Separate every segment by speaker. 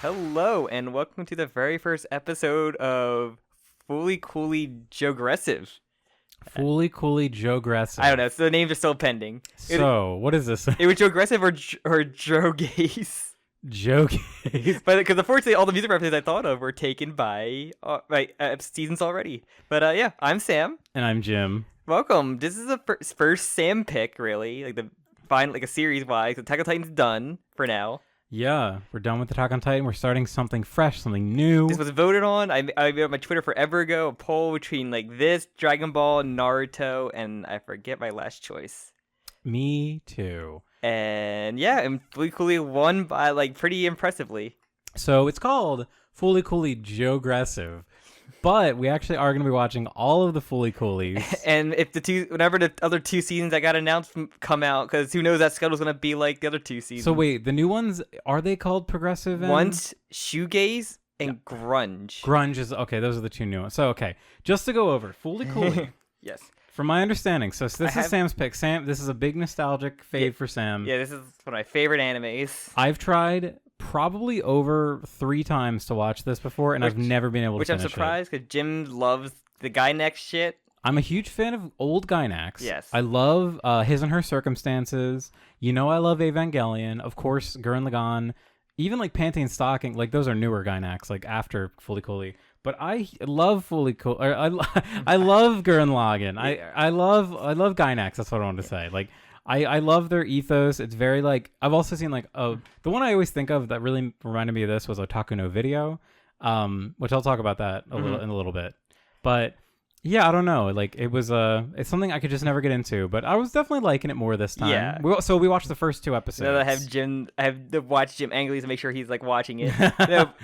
Speaker 1: Hello, and welcome to the very first episode of Fooly Cooly JOSKA-SKA-SKA.
Speaker 2: Fooly Cooly JOSKA-SKA-SKA.
Speaker 1: I don't know, so the names are still pending.
Speaker 2: So, what is this?
Speaker 1: It was JOSKA-SKA-SKA or JOGAZE.
Speaker 2: JOGAZE.
Speaker 1: But because unfortunately all the music references I thought of were taken by seasons already. But yeah, I'm Sam.
Speaker 2: And I'm Jim.
Speaker 1: Welcome. This is the first Sam pick, really. A series-wise. Attack on Titan's done for now.
Speaker 2: Yeah, we're done with Attack on Titan. We're starting something fresh, something new.
Speaker 1: This was voted on. I made on my Twitter forever ago a poll between this, Dragon Ball, Naruto, and I forget my last choice.
Speaker 2: Me too.
Speaker 1: And yeah, and Fooly Cooly won by pretty impressively.
Speaker 2: So it's called Fooly Cooly JOSKA-SKA-SKA. But we actually are going to be watching all of the Fooly Coolys.
Speaker 1: And if whenever the other two seasons that got announced come out, because who knows that schedule's going to be like the other two seasons.
Speaker 2: So wait, the new ones, are they called progressive?
Speaker 1: One's shoegaze and grunge.
Speaker 2: Grunge is, okay, those are the two new ones. So, okay, just to go over, Fooly Cooly.
Speaker 1: Yes.
Speaker 2: From my understanding, so this is Sam's pick. Sam, this is a big nostalgic fave for Sam.
Speaker 1: Yeah, this is one of my favorite animes.
Speaker 2: I've tried probably over 3 times to watch this before, and I've never been able to finish it.
Speaker 1: Which I'm surprised, because Jim loves the Gainax shit.
Speaker 2: I'm a huge fan of old Gainax.
Speaker 1: Yes.
Speaker 2: I love His and Her Circumstances. I love Evangelion. Of course, Gurren Lagann. Even Panty Stocking, those are newer Gainax, after Fooly Cooly. But I love Fooly Cooly. I love Gurren Lagann. I love Gainax. That's what I wanted to say. I love their ethos. It's very I've also seen the one I always think of that really reminded me of this was Otaku no Video, which I'll talk about that in a little bit. But yeah, I don't know. It was it's something I could just never get into, but I was definitely liking it more this time.
Speaker 1: Yeah.
Speaker 2: So we watched the first 2 episodes.
Speaker 1: Now that I have to watch Jim angrily to make sure he's watching it.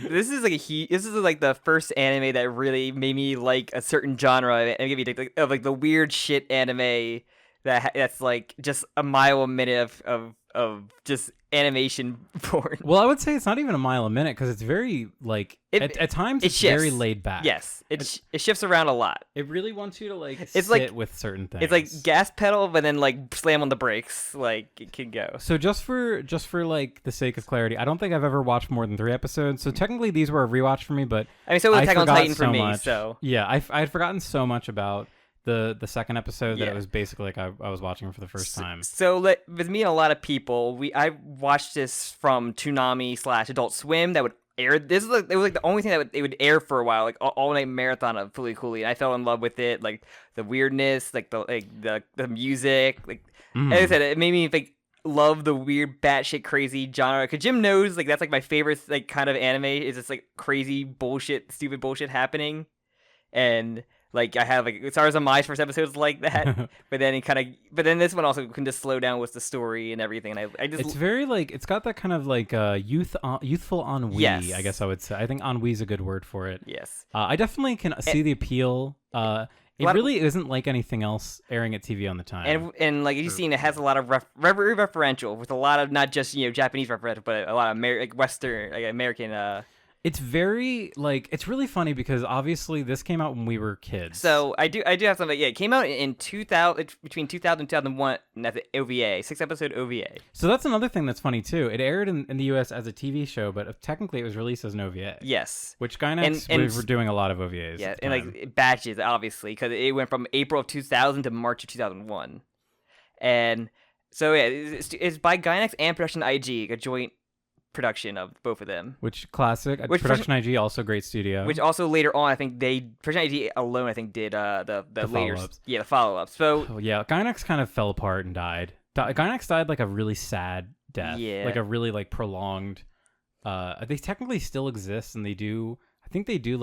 Speaker 1: This is the first anime that really made me like a certain genre and give me the weird shit anime that's just a mile a minute of just animation porn.
Speaker 2: Well, I would say it's not even a mile a minute because it's very at times it's very laid back.
Speaker 1: Yes, it shifts around a lot.
Speaker 2: It really wants you to
Speaker 1: it's
Speaker 2: sit with certain things.
Speaker 1: It's gas pedal, but then slam on the brakes. It can go.
Speaker 2: So just for the sake of clarity, I don't think I've ever watched more than 3 episodes. So technically these were a rewatch for me, but
Speaker 1: I mean, so was Attack on Titan for me.
Speaker 2: Much.
Speaker 1: So
Speaker 2: yeah, I had forgotten so much about the second episode that it was basically I was watching it for the first time.
Speaker 1: So with me and a lot of people, I watched this from Toonami/Adult Swim that would air. It was the only thing that they would air for a while, all night marathon of Fooly Cooly. And I fell in love with it, the weirdness, the music, as I said, it made me love the weird batshit crazy genre. Cause Jim knows that's my favorite kind of anime is this crazy bullshit, stupid bullshit happening, and. I have Stars on Mai's first episodes like that, but then this one also can just slow down with the story and everything. And I just
Speaker 2: it's very it's got that kind of youthful ennui.
Speaker 1: Yes.
Speaker 2: I guess I would say. I think ennui is a good word for it.
Speaker 1: Yes.
Speaker 2: I definitely can see the appeal. It really isn't like anything else airing at TV on the time.
Speaker 1: And you've seen, it has a lot of very referential with a lot of not just Japanese referential, but a lot of Western American.
Speaker 2: It's very it's really funny because obviously this came out when we were kids.
Speaker 1: So I do have something. Yeah, it came out in 2000, between 2000 and 2001, and that's an OVA, 6-episode OVA.
Speaker 2: So that's another thing that's funny too. It aired in the US as a TV show, but technically it was released as an OVA.
Speaker 1: Yes.
Speaker 2: Which Gainax were doing a lot batches.
Speaker 1: Yeah, and batches obviously because it went from April of 2000 to March of 2001, and so yeah, it's by Gainax and Production IG, a joint production of both of them.
Speaker 2: Which classic. Production IG, also great studio.
Speaker 1: Which also later on, I think Production IG alone, I think did the later
Speaker 2: follow-ups.
Speaker 1: Yeah, the follow-ups. So
Speaker 2: Gainax kind of fell apart and died. Gainax died a really sad death.
Speaker 1: Yeah.
Speaker 2: A really prolonged. They technically still exist, and I think they do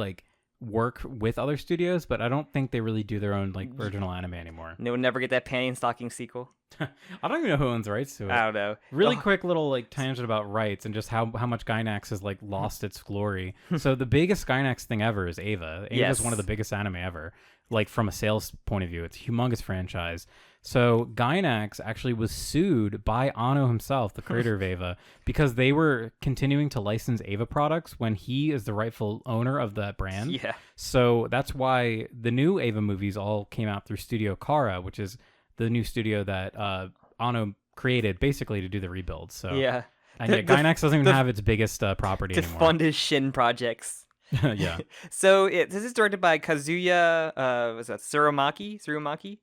Speaker 2: work with other studios, but I don't think they really do their own original anime anymore.
Speaker 1: And they would never get that Panty Stocking sequel.
Speaker 2: I don't even know who owns the rights to it.
Speaker 1: I don't know.
Speaker 2: Really quick little tangent about rights and just how much Gainax has lost its glory. So the biggest Gainax thing ever is Eva. Eva is one of the biggest anime ever. From a sales point of view, it's a humongous franchise. So Gainax actually was sued by Anno himself, the creator of Eva, because they were continuing to license Eva products when he is the rightful owner of that brand.
Speaker 1: Yeah.
Speaker 2: So that's why the new Eva movies all came out through Studio Kara, which is the new studio that Anno created basically to do the rebuild. So
Speaker 1: yeah.
Speaker 2: And yeah, Gainax doesn't even have its biggest property
Speaker 1: to
Speaker 2: anymore.
Speaker 1: fund his Shin projects.
Speaker 2: Yeah.
Speaker 1: So this is directed by Kazuya was that Tsurumaki.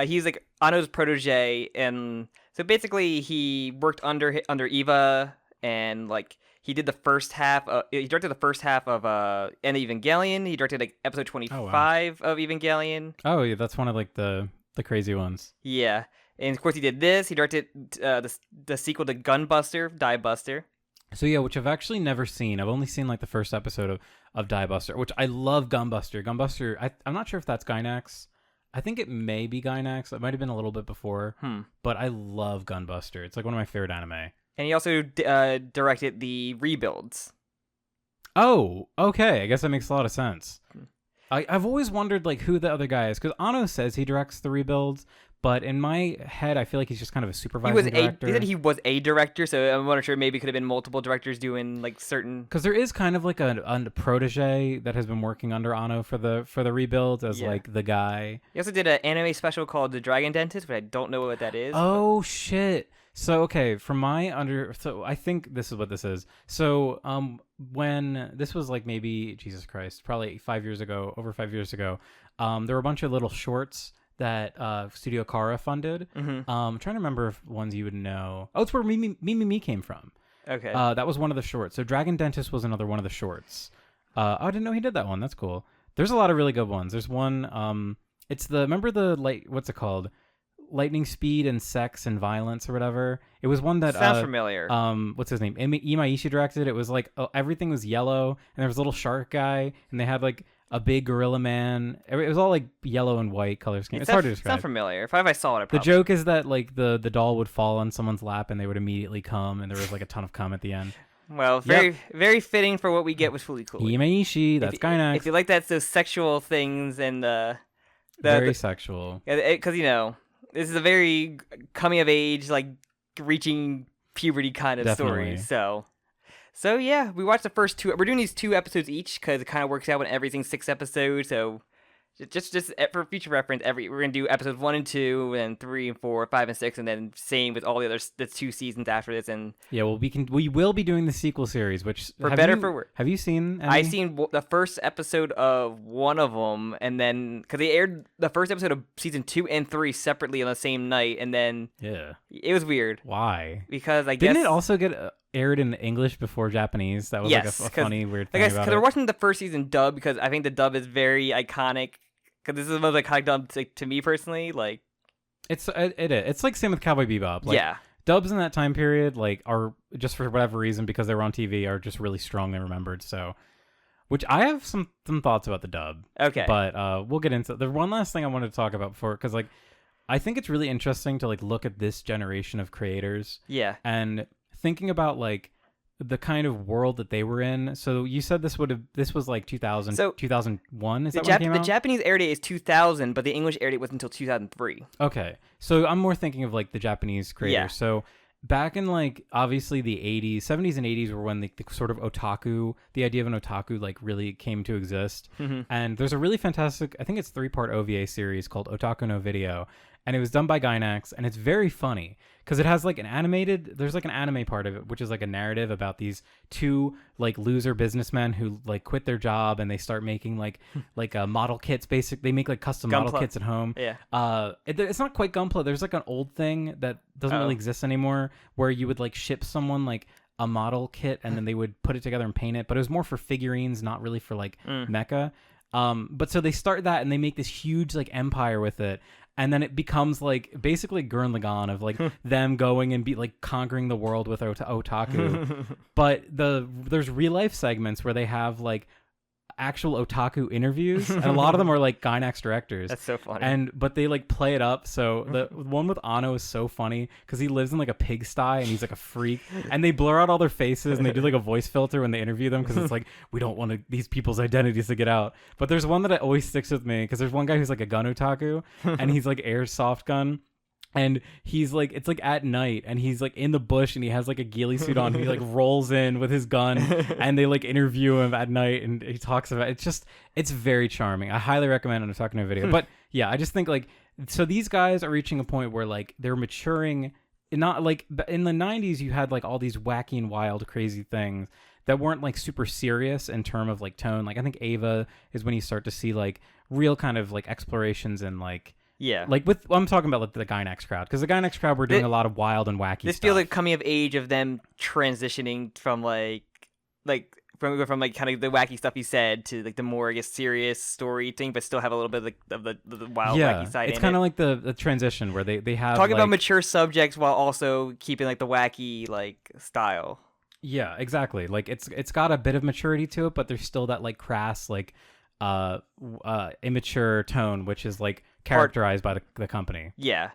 Speaker 1: He's like Ano's protege, and so basically he worked under Eva, and like he did the first half. He directed the first half of End of Evangelion. He directed like episode 25 of Evangelion.
Speaker 2: Oh yeah, that's one of like the crazy ones.
Speaker 1: Yeah, and of course he did this. He directed the sequel to Gunbuster, Die Buster.
Speaker 2: So yeah, which I've actually never seen. I've only seen like the first episode of Die Buster, which I love. Gunbuster. I'm not sure if that's Gainax. I think it may be Gainax. It might have been a little bit before. But I love Gunbuster. It's like one of my favorite anime.
Speaker 1: And he also directed the rebuilds.
Speaker 2: Oh, okay. I guess that makes a lot of sense. I've always wondered like who the other guy is, because Ano says he directs the rebuilds, but in my head I feel like he's just kind of a supervising director.
Speaker 1: He said he was a director, so I'm not sure. Maybe it could have been multiple directors doing like certain.
Speaker 2: Because there is kind of like a protege that has been working under Ano for the rebuilds as like the guy.
Speaker 1: He also did an anime special called The Dragon Dentist, but I don't know what that is.
Speaker 2: Oh shit. So okay, so I think this is what this is. So when this was like maybe Jesus Christ, probably over 5 years ago, there were a bunch of little shorts that Studio Kara funded. I'm trying to remember if ones you would know. Oh, it's where Me came from.
Speaker 1: Okay.
Speaker 2: That was one of the shorts. So Dragon Dentist was another one of the shorts. I didn't know he did that one. That's cool. There's a lot of really good ones. There's one. It's what's it called? Lightning Speed and Sex and Violence or whatever. It was one that
Speaker 1: sounds familiar.
Speaker 2: What's his name? Imaishi directed. It was like everything was yellow, and there was a little shark guy, and they had like a big gorilla man. It was all like yellow and white color scheme. It's hard to describe.
Speaker 1: Sounds familiar. If I saw it,
Speaker 2: The joke is that like the doll would fall on someone's lap and they would immediately come, and there was like a ton of cum at the end.
Speaker 1: Well, very fitting for what we get with Fooly Cooly.
Speaker 2: Imaishi, that's Gainax.
Speaker 1: If you like those sexual things and
Speaker 2: very sexual.
Speaker 1: Because this is a very coming of age, like reaching puberty kind of story. So yeah, we watched the first two. We're doing these 2 episodes each because it kind of works out when everything's 6 episodes. So just for future reference, we're gonna do episodes 1 and 2, and 3 and 4, 5 and 6, and then same with all the other 2 seasons after this. And
Speaker 2: yeah, well, we will be doing the sequel series, which
Speaker 1: for better for worse.
Speaker 2: Have you seen any?
Speaker 1: I've seen the first episode of one of them, and then because they aired the first episode of season 2 and 3 separately on the same night, and then it was weird.
Speaker 2: Why?
Speaker 1: Because I guess
Speaker 2: didn't it also get aired in English before Japanese? That was like a funny weird thing about it.
Speaker 1: Because we're watching the first season dub, because I think the dub is very iconic. Because this is the most iconic dub to me personally. Like,
Speaker 2: it's like same with Cowboy Bebop. Like,
Speaker 1: yeah,
Speaker 2: dubs in that time period like are just for whatever reason because they were on TV are just really strongly remembered. So, which I have some thoughts about the dub.
Speaker 1: Okay,
Speaker 2: but we'll get into the one last thing I wanted to talk about before, because like I think it's really interesting to like look at this generation of creators.
Speaker 1: Yeah,
Speaker 2: and thinking about like the kind of world that they were in. So you said this was like 2000, 2001. Is that when it came out?
Speaker 1: The Japanese air date is 2000, but the English air date was until 2003.
Speaker 2: Okay, so I'm more thinking of like the Japanese creators.
Speaker 1: Yeah.
Speaker 2: So back in like obviously the 80s, 70s and 80s were when the sort of otaku, the idea of an otaku like really came to exist. And there's a really fantastic, I think it's 3-part OVA series called Otaku no Video, and it was done by Gainax, and it's very funny because it has like there's like an anime part of it, which is like a narrative about these 2 like loser businessmen who like quit their job and they start making like model kits. They make like custom model kits at home.
Speaker 1: Yeah.
Speaker 2: It's not quite Gunpla. There's like an old thing that doesn't really exist anymore where you would like ship someone like a model kit and then they would put it together and paint it, but it was more for figurines, not really for like mecha. But so they start that and they make this huge like empire with it. And then it becomes like basically Gurren Lagann of like them going and be like conquering the world with otaku. But there's real life segments where they have like actual otaku interviews, and a lot of them are like Gainax directors.
Speaker 1: That's so funny.
Speaker 2: But they like play it up. So the one with Ano is so funny because he lives in like a pigsty and he's like a freak, and they blur out all their faces and they do like a voice filter when they interview them because it's like we don't want these people's identities to get out. But there's one that always sticks with me because there's one guy who's like a gun otaku and he's like airsoft gun. And he's like, it's like at night, and he's like in the bush, and he has like a ghillie suit on. And he like rolls in with his gun, and they like interview him at night, and he talks about it's very charming. I highly recommend it. Talking to a video, but yeah, I just think like so these guys are reaching a point where like they're maturing not like in the 90s you had like all these wacky and wild crazy things that weren't like super serious in term of like tone. Like I think Ava is when you start to see like real kind of like explorations and like like with I'm talking about like the Gynax crowd, because the Gynax crowd were doing a lot of wild and wacky
Speaker 1: this
Speaker 2: stuff.
Speaker 1: feels like coming of age of them transitioning from from like kind of the wacky stuff he said to like the more I guess serious story thing, but still have a little bit of the wild wacky side.
Speaker 2: It's kind of like the transition where they have
Speaker 1: talking
Speaker 2: like,
Speaker 1: about mature subjects while also keeping like the wacky like style.
Speaker 2: Yeah, exactly. Like it's got a bit of maturity to it, but there's still that like crass like immature tone, which is like characterized by the company.
Speaker 1: Yeah.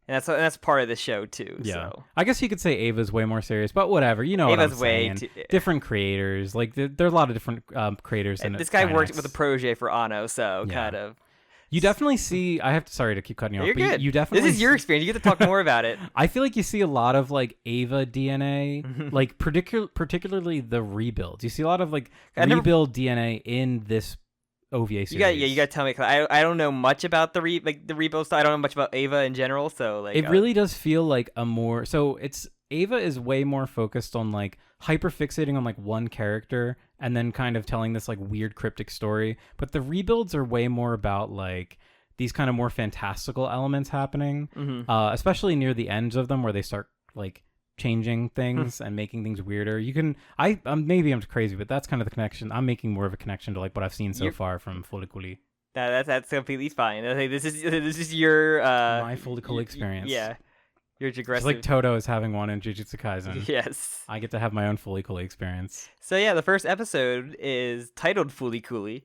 Speaker 1: And that's part of the show too.
Speaker 2: Yeah,
Speaker 1: so.
Speaker 2: I guess you could say Ava's way more serious, but whatever. You know
Speaker 1: Ava's
Speaker 2: what I'm saying. Different creators, like there's a lot of different creators in it.
Speaker 1: This guy worked with a protege for Anno, so kind of.
Speaker 2: You definitely see. Sorry to keep cutting you off.
Speaker 1: You're good.
Speaker 2: You definitely.
Speaker 1: This is your experience. You get to talk more about it.
Speaker 2: I feel like you see a lot of like Ava DNA, like particularly the rebuilds. You see a lot of like rebuild DNA in this OVA series.
Speaker 1: You got to tell me, cause I don't know much about the rebuild style. I don't know much about Ava in general, so like
Speaker 2: it really does feel like a more Ava is way more focused on like hyper fixating on like one character and then kind of telling this like weird cryptic story, but the rebuilds are way more about like these kind of more fantastical elements happening, especially near the ends of them where they start like changing things and making things weirder. You can maybe I'm crazy, but that's kind of the connection. I'm making more of a connection to like what I've seen so far from Fooly Cooly.
Speaker 1: That's completely fine. I think this is your
Speaker 2: my Fooly Cooly experience.
Speaker 1: Yeah, your aggressive.
Speaker 2: It's like Toto is having one in Jujutsu Kaisen.
Speaker 1: Yes,
Speaker 2: I get to have my own Fooly Cooly experience.
Speaker 1: So yeah, the first episode is titled Fooly Cooly.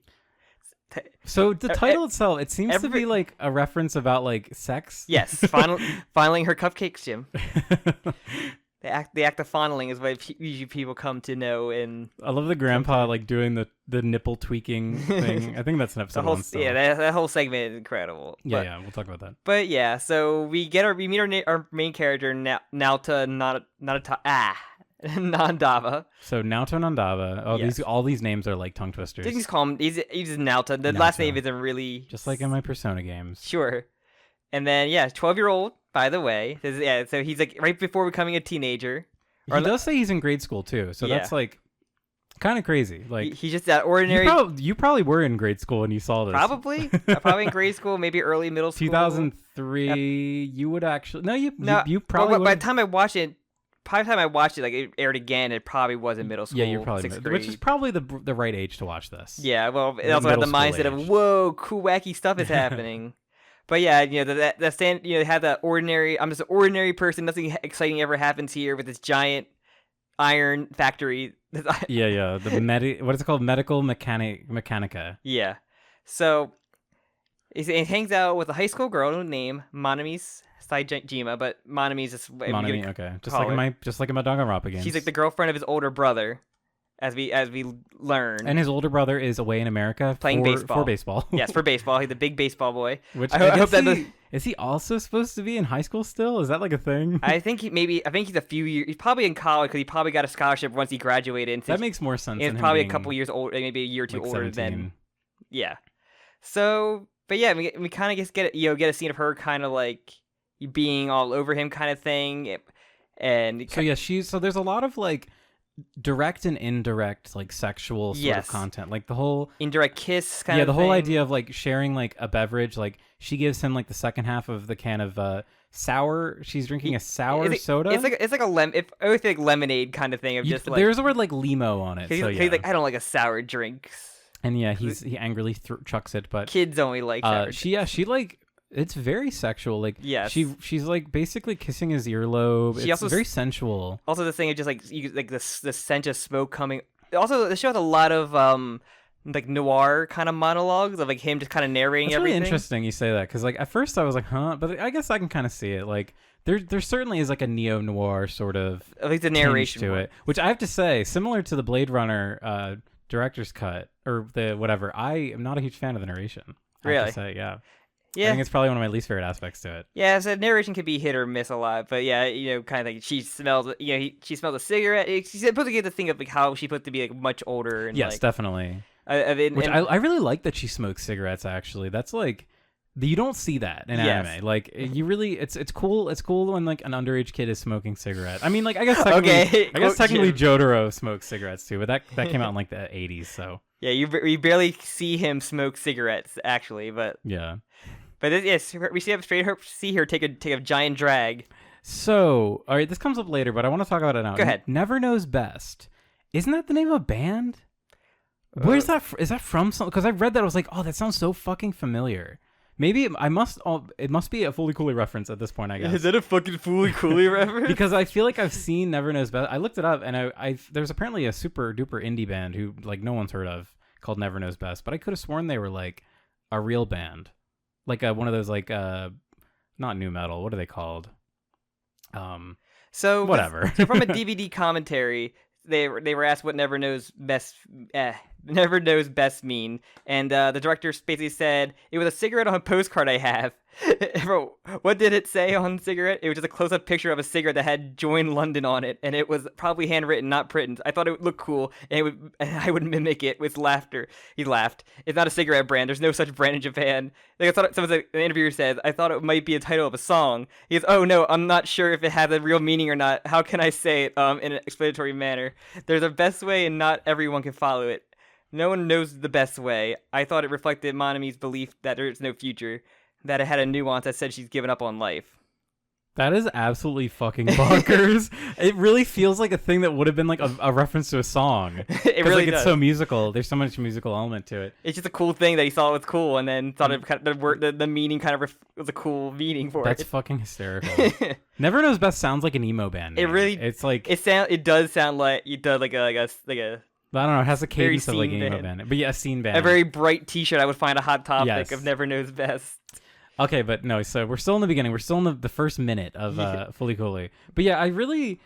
Speaker 2: So the title itself, it seems to be like a reference about like sex.
Speaker 1: Yes, fondling her cupcakes, Jim. The act of fondling is what usually people come to know. And
Speaker 2: I love the grandpa like doing the nipple tweaking thing. I think that's an episode one.
Speaker 1: Yeah, that whole segment is incredible.
Speaker 2: Yeah, we'll talk about that.
Speaker 1: But yeah, so we meet our main character Nauta Nandava.
Speaker 2: So Nauta Nandava. Oh,
Speaker 1: yes.
Speaker 2: all these names are like tongue twisters.
Speaker 1: You can just call him. He's just Nauta. The last name isn't really
Speaker 2: just like in my Persona games.
Speaker 1: Sure. And then 12-year-old. By the way, so he's like right before becoming a teenager.
Speaker 2: He does say he's in grade school too, so that's like kind of crazy. Like
Speaker 1: he's just that ordinary.
Speaker 2: You probably were in grade school when you saw this.
Speaker 1: Probably in grade school, maybe early middle school.
Speaker 2: 2003. You would actually you probably.
Speaker 1: By the time I watched it, like it aired again, it probably was in middle school.
Speaker 2: Yeah, you're probably
Speaker 1: grade.
Speaker 2: Which is probably the right age to watch this.
Speaker 1: Yeah, well, it also had the mindset of whoa, cool, wacky stuff is happening. But yeah, have that ordinary. I'm just an ordinary person. Nothing exciting ever happens here with this giant iron factory.
Speaker 2: Yeah. What is it called? Medical Mechanica.
Speaker 1: Yeah. So he hangs out with a high school girl named Manami Saejima, but Manami's just
Speaker 2: Manami. Okay, just like in my Danganronpa games.
Speaker 1: She's like the girlfriend of his older brother. As we learn,
Speaker 2: and his older brother is away in America
Speaker 1: playing baseball.
Speaker 2: For baseball.
Speaker 1: Yes, for baseball. He's a big baseball boy.
Speaker 2: Which I hope that is he also supposed to be in high school still? Is that like a thing?
Speaker 1: I think he's a few years. He's probably in college because he probably got a scholarship once he graduated. And
Speaker 2: that makes more sense.
Speaker 1: He's probably a couple years old, maybe a year or two older
Speaker 2: 17.
Speaker 1: than. Yeah. So, but yeah, we kind of just get a scene of her kind of like being all over him, kind of thing, and
Speaker 2: so there's a lot of like direct and indirect like sexual sort of content, like the whole
Speaker 1: indirect kiss kind of
Speaker 2: the
Speaker 1: thing.
Speaker 2: whole idea of like sharing like a beverage, like she gives him like the second half of the can of sour. She's drinking a sour soda.
Speaker 1: It's like I would think lemonade kind of thing of just like
Speaker 2: there's a word like limo on it.
Speaker 1: He's like, I don't like a sour drink.
Speaker 2: And he angrily chucks it, but
Speaker 1: kids only like sour
Speaker 2: she like it's very sexual. Like she's like basically kissing his earlobe. It's very sensual.
Speaker 1: Also, the thing of just like the scent of smoke coming. Also, the show has a lot of like noir kind of monologues of like him just kind of narrating everything.
Speaker 2: It's really interesting you say that because like at first I was like, huh, but I guess I can kind of see it. Like there certainly is like a neo noir sort of
Speaker 1: at least the narration
Speaker 2: to it, which I have to say, similar to the Blade Runner director's cut or the whatever. I am not a huge fan of the narration. I have to say, yeah. I think it's probably one of my least favorite aspects to it.
Speaker 1: Yeah, so narration could be hit or miss a lot, but yeah, kind of like she smells, she smells a cigarette. She's supposed to get the thing of like how she's supposed to be like much older. And
Speaker 2: yes, definitely. I really like that she smokes cigarettes. Actually, that's like You don't see that in anime. Like you really, it's cool. It's cool when like an underage kid is smoking cigarettes. I mean, like I guess technically Jotaro smokes cigarettes too, but that came out in like the 80s. So
Speaker 1: yeah, you barely see him smoke cigarettes actually, but
Speaker 2: yeah.
Speaker 1: But yes, we see her take a giant drag.
Speaker 2: So all right, this comes up later, but I want to talk about it now.
Speaker 1: Go ahead.
Speaker 2: Never Knows Best. Isn't that the name of a band? Where's that? Is that from something? Because I read that I was like, oh, that sounds so fucking familiar. Maybe it must be a Fooly Cooly reference at this point, I guess.
Speaker 1: Is it a fucking Fooly Cooly reference?
Speaker 2: Because I feel like I've seen Never Knows Best. I looked it up, and there's apparently a super duper indie band who like no one's heard of called Never Knows Best, but I could have sworn they were like a real band, like one of those like not new metal. What are they called?
Speaker 1: So
Speaker 2: whatever.
Speaker 1: So from a DVD commentary, they were asked what Never Knows Best mean, and the director basically said it was a cigarette on a postcard I have. What did it say on the cigarette? It was just a close-up picture of a cigarette that had "Join London" on it, and it was probably handwritten, not printed. I thought it would look cool, and I would mimic it with laughter. He laughed. It's not a cigarette brand. There's no such brand in Japan. Like I thought, an interviewer says, I thought it might be a title of a song. He goes, "Oh no, I'm not sure if it has a real meaning or not. How can I say it in an explanatory manner? There's a best way, and not everyone can follow it. No one knows the best way. I thought it reflected Monami's belief that there is no future, that it had a nuance that said she's given up on life."
Speaker 2: That is absolutely fucking bonkers. It really feels like a thing that would have been like a reference to a song.
Speaker 1: It really
Speaker 2: like,
Speaker 1: does.
Speaker 2: It's so musical. There's so much musical element to it.
Speaker 1: It's just a cool thing that he thought was cool, and then thought it kind of, the meaning kind of was a cool meaning for
Speaker 2: That's
Speaker 1: it.
Speaker 2: fucking hysterical. Never Knows Best sounds like an emo band name.
Speaker 1: It really.
Speaker 2: It's like
Speaker 1: it does sound like it does like a.
Speaker 2: I don't know. It has a cadence of like an emo
Speaker 1: band.
Speaker 2: band. But yeah, a scene band.
Speaker 1: A very bright T-shirt. I would find a hot topic
Speaker 2: Yes.
Speaker 1: of Never Knows Best.
Speaker 2: Okay, but no. So we're still in the beginning. We're still in the first minute of Fooly Cooly. But yeah, I really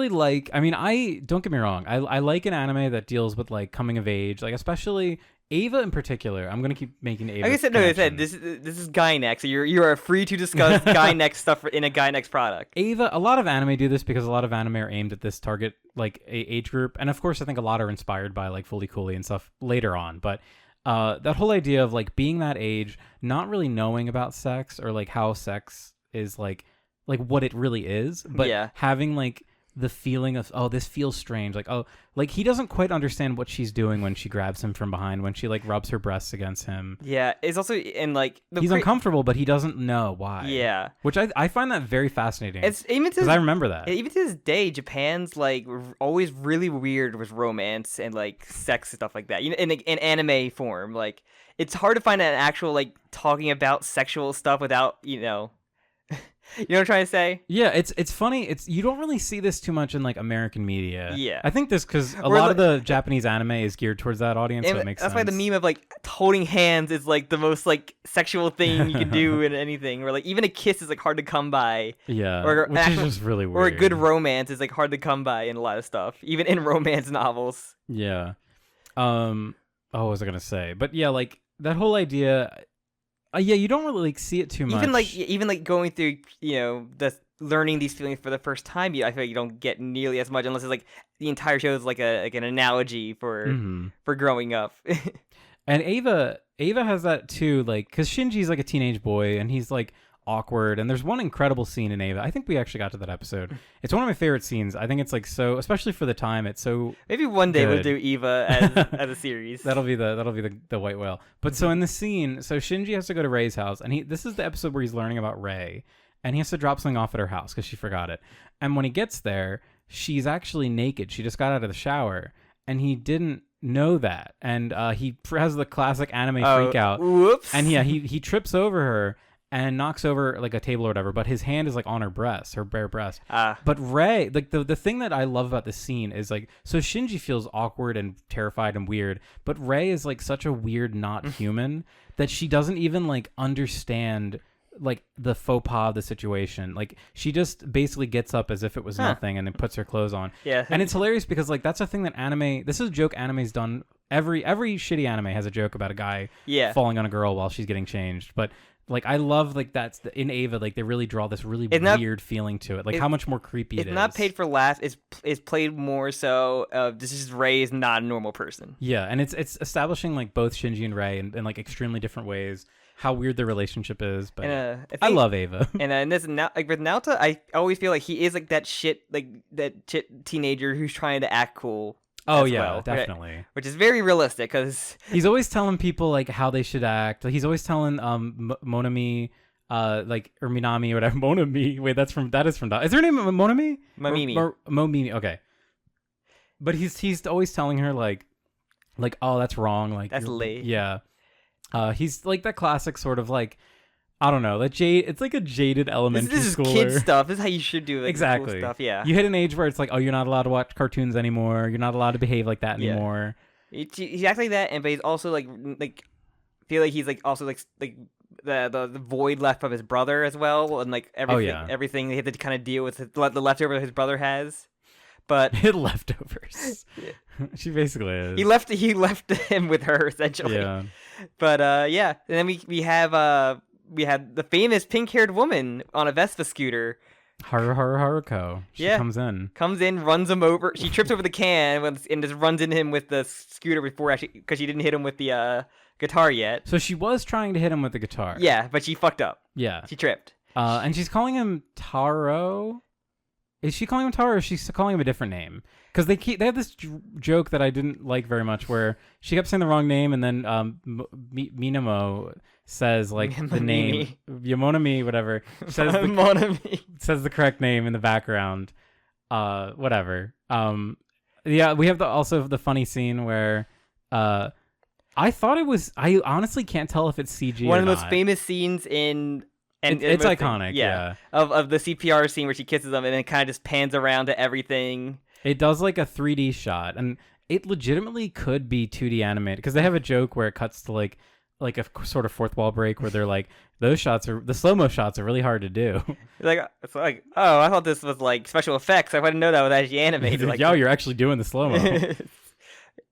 Speaker 2: like. I mean, I don't get me wrong. I like an anime that deals with like coming of age, like especially Ava in particular. I'm gonna keep making Ava.
Speaker 1: Like I said, this is Gynex. So you are free to discuss Gynex stuff in a Gynex product.
Speaker 2: Ava, a lot of anime do this because a lot of anime are aimed at this target like age group, and of course, I think a lot are inspired by like Fooly Cooly and stuff later on. But that whole idea of like being that age, not really knowing about sex or like how sex is like what it really is, but having like the feeling of, oh, this feels strange. Like, oh, like he doesn't quite understand what she's doing when she grabs him from behind, when she like rubs her breasts against him.
Speaker 1: Yeah, it's also in like
Speaker 2: he's uncomfortable, but he doesn't know why.
Speaker 1: Yeah,
Speaker 2: which I find that very fascinating.
Speaker 1: It's even
Speaker 2: because I remember that.
Speaker 1: Even to this day, Japan's like always really weird with romance and like sex and stuff like that. You know, in anime form, like it's hard to find an actual like talking about sexual stuff without you know. You know what I'm trying to say?
Speaker 2: Yeah, it's funny. You don't really see this too much in like American media.
Speaker 1: Yeah,
Speaker 2: I think this because a lot of the Japanese anime is geared towards that audience, so it makes sense.
Speaker 1: That's why the meme of like holding hands is like the most like sexual thing you can do in anything. Or like even a kiss is like hard to come by.
Speaker 2: Yeah,
Speaker 1: which
Speaker 2: is just really weird.
Speaker 1: Or a good romance is like hard to come by in a lot of stuff, even in romance novels.
Speaker 2: Yeah. Oh, what was I gonna say? But yeah, like that whole idea. Yeah, you don't really like see it too much.
Speaker 1: Even like going through, you know, learning these feelings for the first time. I feel like you don't get nearly as much unless it's like the entire show is like an analogy for growing up.
Speaker 2: And Ava has that too, like because Shinji's like a teenage boy and he's like awkward. And there's one incredible scene in Ava. I think we actually got to that episode. It's one of my favorite scenes. I think it's like so, especially for the time. It's so
Speaker 1: maybe one day we'll do Eva as a series.
Speaker 2: That'll be the white whale. But so in the scene, so Shinji has to go to Rei's house, and this is the episode where he's learning about Rei, and he has to drop something off at her house because she forgot it. And when he gets there, she's actually naked. She just got out of the shower, and he didn't know that. And he has the classic anime freak out.
Speaker 1: Whoops.
Speaker 2: And yeah, he trips over her and knocks over like a table or whatever, but his hand is like on her breast, her bare breast. But Rei, like the thing that I love about this scene is like, so Shinji feels awkward and terrified and weird, but Rei is like such a weird not human that she doesn't even like understand like the faux pas of the situation. Like she just basically gets up as if it was nothing and then puts her clothes on.
Speaker 1: Yeah.
Speaker 2: And it's hilarious because like that's a thing that this is a joke anime's done. Every shitty anime has a joke about a guy falling on a girl while she's getting changed. But like I love like in Ava, like they really draw this really weird feeling to it. Like how much more creepy it is.
Speaker 1: It's not paid for laughs. It's played more so. This is Rei is not a normal person.
Speaker 2: Yeah, and it's establishing like both Shinji and Rei in like extremely different ways. how weird their relationship is. But
Speaker 1: And
Speaker 2: I love Ava.
Speaker 1: And in this, like with Naota, I always feel like he is like that teenager who's trying to act cool.
Speaker 2: Oh
Speaker 1: as
Speaker 2: yeah,
Speaker 1: well,
Speaker 2: definitely.
Speaker 1: Which is very realistic because
Speaker 2: he's always telling people like how they should act. Like, he's always telling Monami, like, or Minami or whatever. Monami. Wait, that is from. Is her name Monami? Momimi. Okay. But he's always telling her like, oh, that's wrong. Like,
Speaker 1: that's late.
Speaker 2: Yeah. He's like that classic sort of like, I don't know, it's like a jaded elementary
Speaker 1: this is
Speaker 2: schooler.
Speaker 1: Kid stuff. This is how you should do, like,
Speaker 2: exactly.
Speaker 1: Cool stuff. Yeah.
Speaker 2: You hit an age where it's like, oh, you're not allowed to watch cartoons anymore. You're not allowed to behave like that anymore.
Speaker 1: He's acting like that, but he's also like feel like he's like also like the void left from his brother as well, and like everything they have to kind of deal with the leftover his brother has. But
Speaker 2: leftovers. She basically is.
Speaker 1: He left him with her essentially.
Speaker 2: Yeah.
Speaker 1: But and then we had the famous pink-haired woman on a Vespa scooter.
Speaker 2: Haruko. She comes in,
Speaker 1: runs him over. She trips over the can and just runs into him with the scooter because she didn't hit him with the guitar yet.
Speaker 2: So she was trying to hit him with the guitar.
Speaker 1: Yeah, but she fucked up.
Speaker 2: Yeah.
Speaker 1: She tripped.
Speaker 2: And she's calling him Taro. Is she calling him Taro, or is she calling him a different name? Because they have this joke that I didn't like very much, where she kept saying the wrong name, and then Minamo says like the name Yamonami, whatever. Says says the correct name in the background. Whatever. Yeah, we have also the funny scene where I thought it was. I honestly can't tell if it's CG.
Speaker 1: One of the most famous scenes in. And
Speaker 2: it's iconic, yeah.
Speaker 1: Of the CPR scene where she kisses him and then it kind of just pans around to everything.
Speaker 2: It does like a 3D shot, and it legitimately could be 2D animated, because they have a joke where it cuts to like a sort of fourth wall break where they're like, the slow-mo shots are really hard to do.
Speaker 1: It's like, oh, I thought this was like special effects. I didn't know that was actually animated.
Speaker 2: Like, yo, you're actually doing the slow-mo.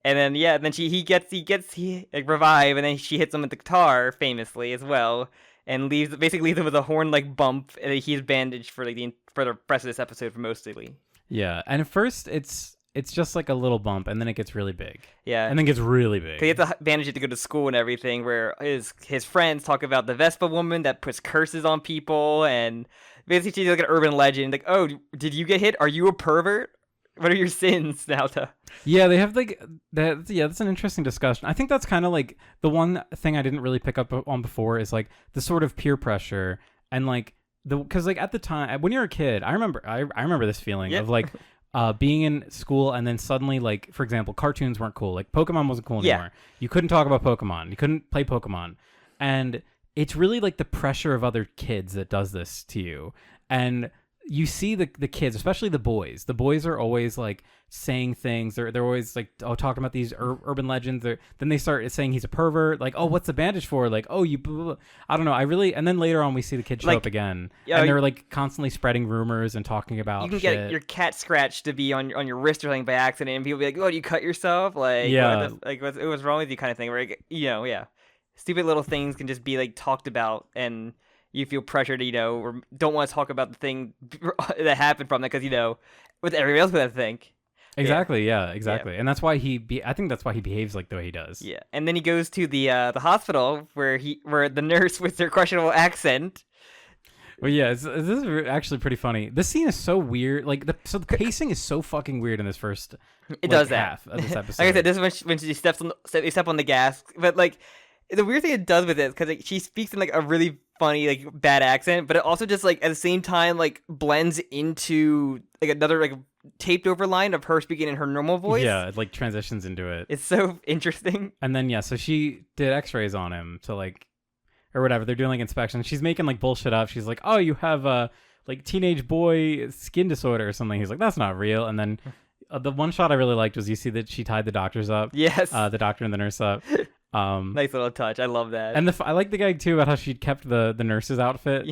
Speaker 1: And then he gets revive, and then she hits him with the guitar famously as well. And basically leaves him with a horn-like bump, and he's bandaged for the rest of this episode mostly.
Speaker 2: Yeah, and at first it's just like a little bump, and then it gets really big.
Speaker 1: Yeah,
Speaker 2: and then it gets really big.
Speaker 1: He has to bandage it to go to school and everything. Where his friends talk about the Vespa woman that puts curses on people, and basically she's like an urban legend. Like, oh, did you get hit? Are you a pervert? What are your sins, Naota?
Speaker 2: Yeah, they have like that. Yeah, that's an interesting discussion. I think that's kind of like the one thing I didn't really pick up on before is like the sort of peer pressure, and like because like at the time when you're a kid, I remember this feeling of like being in school and then suddenly, like, for example, cartoons weren't cool. Like Pokemon wasn't cool anymore. You couldn't talk about Pokemon. You couldn't play Pokemon, and it's really like the pressure of other kids that does this to you. And you see the kids, especially the boys. The boys are always like saying things. They're always like, oh, talking about these urban legends. Then they start saying he's a pervert. Like, oh, what's the bandage for? Like, oh, you. Blah, blah. I don't know. And then later on we see the kids show up again, and they're like constantly spreading rumors and talking about.
Speaker 1: You can
Speaker 2: shit.
Speaker 1: get your cat scratched to be on your wrist or something by accident, and people be like, oh, you cut yourself? Like,
Speaker 2: yeah,
Speaker 1: what's wrong with you? Kind of thing. Where stupid little things can just be like talked about, and you feel pressure to, or don't want to talk about the thing that happened from that because, what everybody else would think.
Speaker 2: Exactly. Yeah. Exactly. Yeah. And that's why I think that's why he behaves like the way he does.
Speaker 1: Yeah. And then he goes to the hospital where the nurse with their questionable accent.
Speaker 2: Well, yeah, this is actually pretty funny. This scene is so weird. Like the pacing is so fucking weird in this first.
Speaker 1: It does
Speaker 2: half of this episode.
Speaker 1: Like I said, this is when she step on the gas, but like. The weird thing it does with it, because she speaks in like a really funny, like bad accent, but it also just like at the same time like blends into like another like taped over line of her speaking in her normal voice.
Speaker 2: Yeah, it like transitions into it.
Speaker 1: It's so interesting.
Speaker 2: And then so she did X-rays on him to like, or whatever. They're doing like inspections. She's making like bullshit up. She's like, oh, you have a like teenage boy skin disorder or something. He's like, that's not real. And then the one shot I really liked was you see that she tied the doctors up.
Speaker 1: Yes.
Speaker 2: The doctor and the nurse up.
Speaker 1: Nice little touch. I love that.
Speaker 2: And I like the gag too about how she kept the nurse's outfit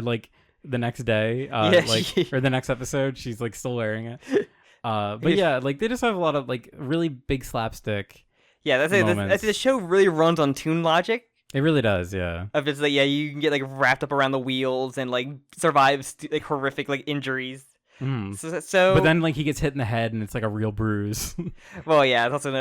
Speaker 2: like the next day, or the next episode, she's like still wearing it. But yeah, like they just have a lot of like really big slapstick.
Speaker 1: Yeah, that's it. The show really runs on tune logic.
Speaker 2: It really does, yeah.
Speaker 1: Of just like you can get like wrapped up around the wheels and like survive like horrific like injuries.
Speaker 2: Mm.
Speaker 1: So
Speaker 2: But then like he gets hit in the head and it's like a real bruise.
Speaker 1: well, yeah, it's also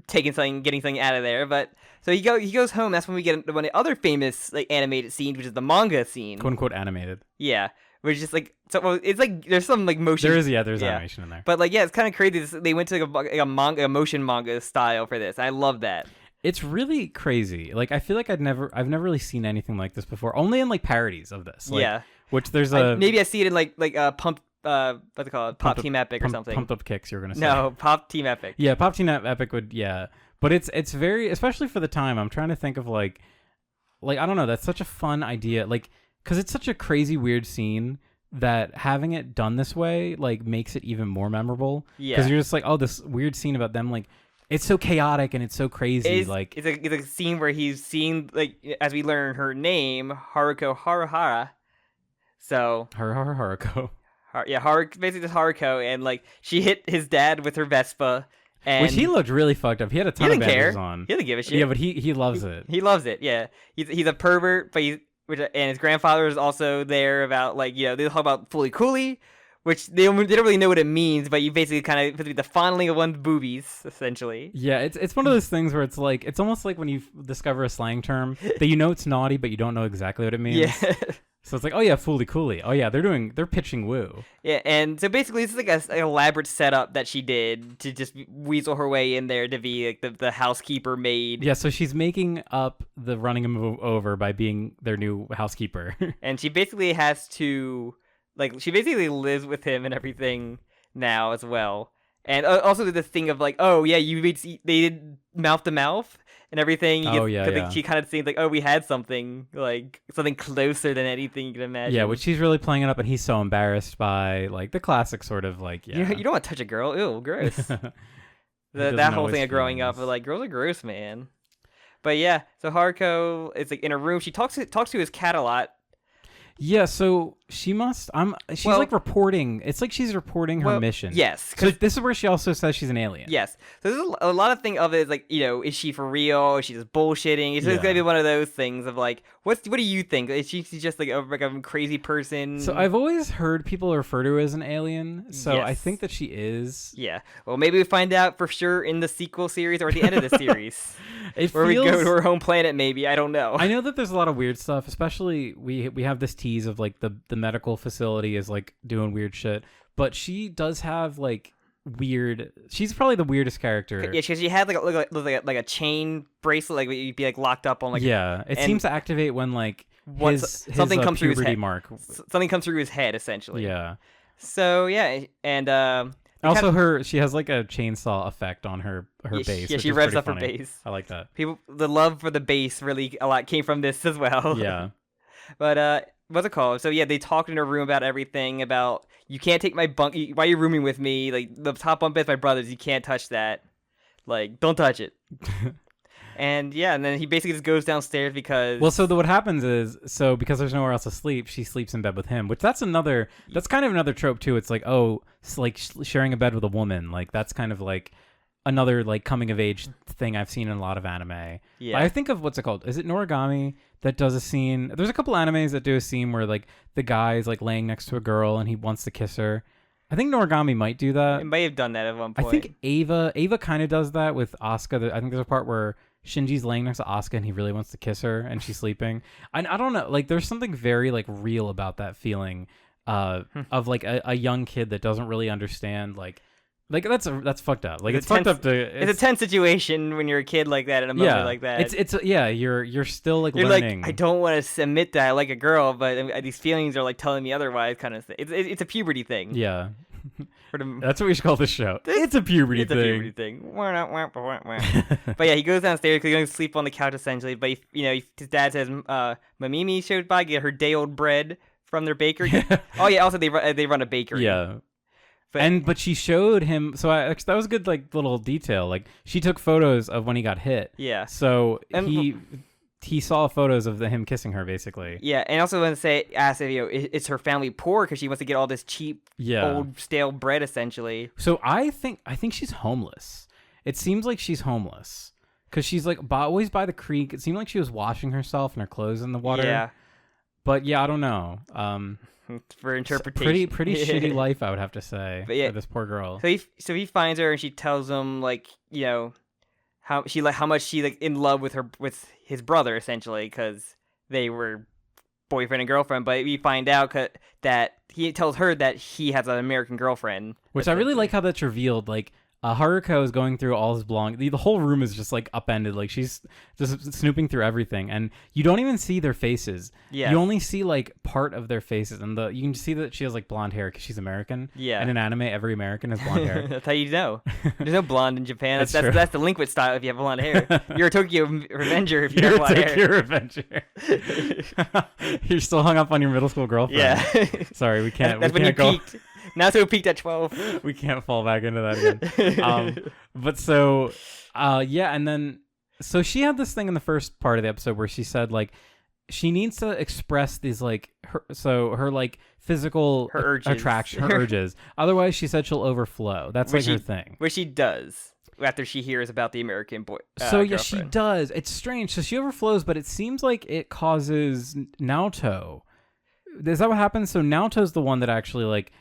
Speaker 1: getting something out of there. But so he goes home. That's when we get one of the other famous like animated scenes, which is the manga scene.
Speaker 2: "Quote unquote" animated.
Speaker 1: Yeah, which is just like so. Well, it's like there's some like motion.
Speaker 2: There's animation in there.
Speaker 1: But like it's kind of crazy. They went to like a motion manga style for this. I love that.
Speaker 2: It's really crazy. Like I feel like I've never really seen anything like this before. Only in like parodies of this. Like,
Speaker 1: yeah.
Speaker 2: Which there's
Speaker 1: maybe I see it in like Pump what's it called? Pop Team Epic or something.
Speaker 2: Pumped Up Kicks. You're gonna say.
Speaker 1: No, Pop Team Epic.
Speaker 2: Yeah, Pop Team Epic would. Yeah, but it's very, especially for the time. I'm trying to think of like I don't know. That's such a fun idea. Like because it's such a crazy weird scene that having it done this way like makes it even more memorable.
Speaker 1: Yeah.
Speaker 2: Because you're just like, oh, this weird scene about them like. It's so chaotic and it's so crazy.
Speaker 1: It's a scene where he's seeing like as we learn her name, Haruko Haruhara. So
Speaker 2: Haruko.
Speaker 1: Basically just Haruko, and like she hit his dad with her Vespa, and
Speaker 2: which he looked really fucked up. He had a ton of bandages on.
Speaker 1: He didn't give a shit.
Speaker 2: Yeah, but he loves it.
Speaker 1: He loves it. Yeah, he's a pervert, but and his grandfather is also there about like they talk about Fooly Cooly. Which they don't really know what it means, but you basically kind of the fondling of one's boobies, essentially.
Speaker 2: Yeah, it's one of those things where it's like it's almost like when you discover a slang term that you know it's naughty, but you don't know exactly what it means.
Speaker 1: Yeah.
Speaker 2: So it's like, oh yeah, Fooly Cooly. Oh yeah, they're pitching woo.
Speaker 1: Yeah, and so basically it's like an elaborate setup that she did to just weasel her way in there to be like the housekeeper maid.
Speaker 2: Yeah, so she's making up the running him over by being their new housekeeper.
Speaker 1: And she basically has to. Like, she basically lives with him and everything now as well. And also the thing of, like, oh, yeah, they did mouth to mouth and everything.
Speaker 2: Yeah.
Speaker 1: She kind of seems like, oh, we had something, like, something closer than anything you can imagine.
Speaker 2: Yeah, which she's really playing it up, and he's so embarrassed by, like, the classic sort of, like, yeah.
Speaker 1: You don't want to touch a girl. Ew, gross. That whole thing of growing up, like, girls are gross, man. But, yeah, so Haruko is, like, in a room. She talks to his cat a lot.
Speaker 2: Yeah, so she's like reporting. It's like she's reporting her mission.
Speaker 1: Yes.
Speaker 2: So this is where she also says she's an alien.
Speaker 1: Yes. So there's a lot of thing of it is like, is she for real? Is she just bullshitting? It's just going to be one of those things of like, what do you think? Is she just like a crazy person?
Speaker 2: So I've always heard people refer to her as an alien. So
Speaker 1: yes.
Speaker 2: I think that she is.
Speaker 1: Yeah. Well, maybe we find out for sure in the sequel series or at the end of the series. We go to her home planet, maybe. I don't know.
Speaker 2: I know that there's a lot of weird stuff, especially we have this tease of like the medical facility is like doing weird shit, but she does have like weird. She's probably the weirdest character.
Speaker 1: Yeah, because she had like a chain bracelet, like you'd be like locked up on like.
Speaker 2: Yeah, it seems to activate when like
Speaker 1: something comes through his head.
Speaker 2: Mark.
Speaker 1: Something comes through his head, essentially.
Speaker 2: Yeah.
Speaker 1: So yeah, and
Speaker 2: also she has like a chainsaw effect on her bass.
Speaker 1: Yeah, she revs up her bass.
Speaker 2: I like that.
Speaker 1: The love for the bass really a lot came from this as well.
Speaker 2: Yeah.
Speaker 1: But what's it called? So yeah, they talked in her room about everything. About you can't take my bunk. Why are you rooming with me? Like the top bunk bed's my brother's. You can't touch that. Like don't touch it. And yeah, and then he basically just goes downstairs because.
Speaker 2: Well, so what happens is because there's nowhere else to sleep, she sleeps in bed with him. Which that's kind of another trope too. It's like like sharing a bed with a woman. Like that's kind of like another like coming of age thing I've seen in a lot of anime.
Speaker 1: Yeah.
Speaker 2: I think of what's it called? Is it Noragami that does a scene? There's a couple animes that do a scene where like the guy's like laying next to a girl and he wants to kiss her. I think Noragami might do that.
Speaker 1: It may have done that at one point.
Speaker 2: I think Ava kind of does that with Asuka. I think there's a part where Shinji's laying next to Asuka and he really wants to kiss her and she's sleeping. I don't know. Like there's something very like real about that feeling of like a young kid that doesn't really understand like that's fucked up. Like it's fucked up to.
Speaker 1: It's a tense situation when you're a kid like that in a moment like that.
Speaker 2: You're still like
Speaker 1: you're
Speaker 2: learning.
Speaker 1: Like I don't want to admit that I like a girl, but these feelings are like telling me otherwise, kind of thing. It's a puberty thing.
Speaker 2: Yeah. That's what we should call this show. It's a puberty thing.
Speaker 1: It's a puberty thing. But yeah, he goes downstairs because he's going to sleep on the couch essentially. But his dad says, "Mamimi showed by, get her day old bread from their bakery." Oh yeah, also they run a bakery.
Speaker 2: Yeah. But she showed him. So that was a good like little detail. Like she took photos of when he got hit.
Speaker 1: Yeah.
Speaker 2: So he saw photos of him kissing her basically.
Speaker 1: Yeah, and also when asked if is her family poor because she wants to get all this cheap old stale bread essentially.
Speaker 2: So I think she's homeless. It seems like she's homeless because she's like always by the creek. It seemed like she was washing herself and her clothes in the water.
Speaker 1: Yeah.
Speaker 2: But yeah, I don't know.
Speaker 1: for interpretation.
Speaker 2: Pretty shitty life, I would have to say.
Speaker 1: But yeah,
Speaker 2: for this poor girl.
Speaker 1: So he finds her and she tells him like how much she like in love with his brother essentially because they were boyfriend and girlfriend. But we find out that he tells her that he has an American girlfriend.
Speaker 2: Which I really like how that's revealed. Like Haruko is going through all his belongings. The whole room is just like upended. Like she's just snooping through everything, and you don't even see their faces.
Speaker 1: Yeah,
Speaker 2: you only see like part of their faces, and you can see that she has like blonde hair because she's American.
Speaker 1: Yeah,
Speaker 2: and in anime, every American has blonde hair.
Speaker 1: That's how you know. There's no blonde in Japan. That's the Linkwit style. If you have blonde hair, you're a Tokyo Revenger. If you have blonde hair.
Speaker 2: You're a Tokyo Revenger. You're still hung up on your middle school girlfriend.
Speaker 1: Yeah.
Speaker 2: Sorry, we can't.
Speaker 1: That's when you peaked. Naruto peaked at 12.
Speaker 2: We can't fall back into that again. But so, and then, so she had this thing in the first part of the episode where she said, like, she needs to express these, like, her like, physical attraction, her urges. Otherwise, she said she'll overflow. That's like her thing.
Speaker 1: Which she does after she hears about the American boy.
Speaker 2: So, yeah, she does. It's strange. So she overflows, but it seems like it causes Naoto. Is that what happens? So Naoto's the one that actually, like,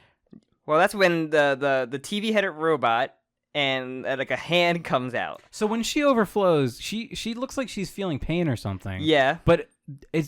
Speaker 1: well, that's when the TV-headed robot and like a hand comes out.
Speaker 2: So when she overflows, she looks like she's feeling pain or something.
Speaker 1: Yeah.
Speaker 2: But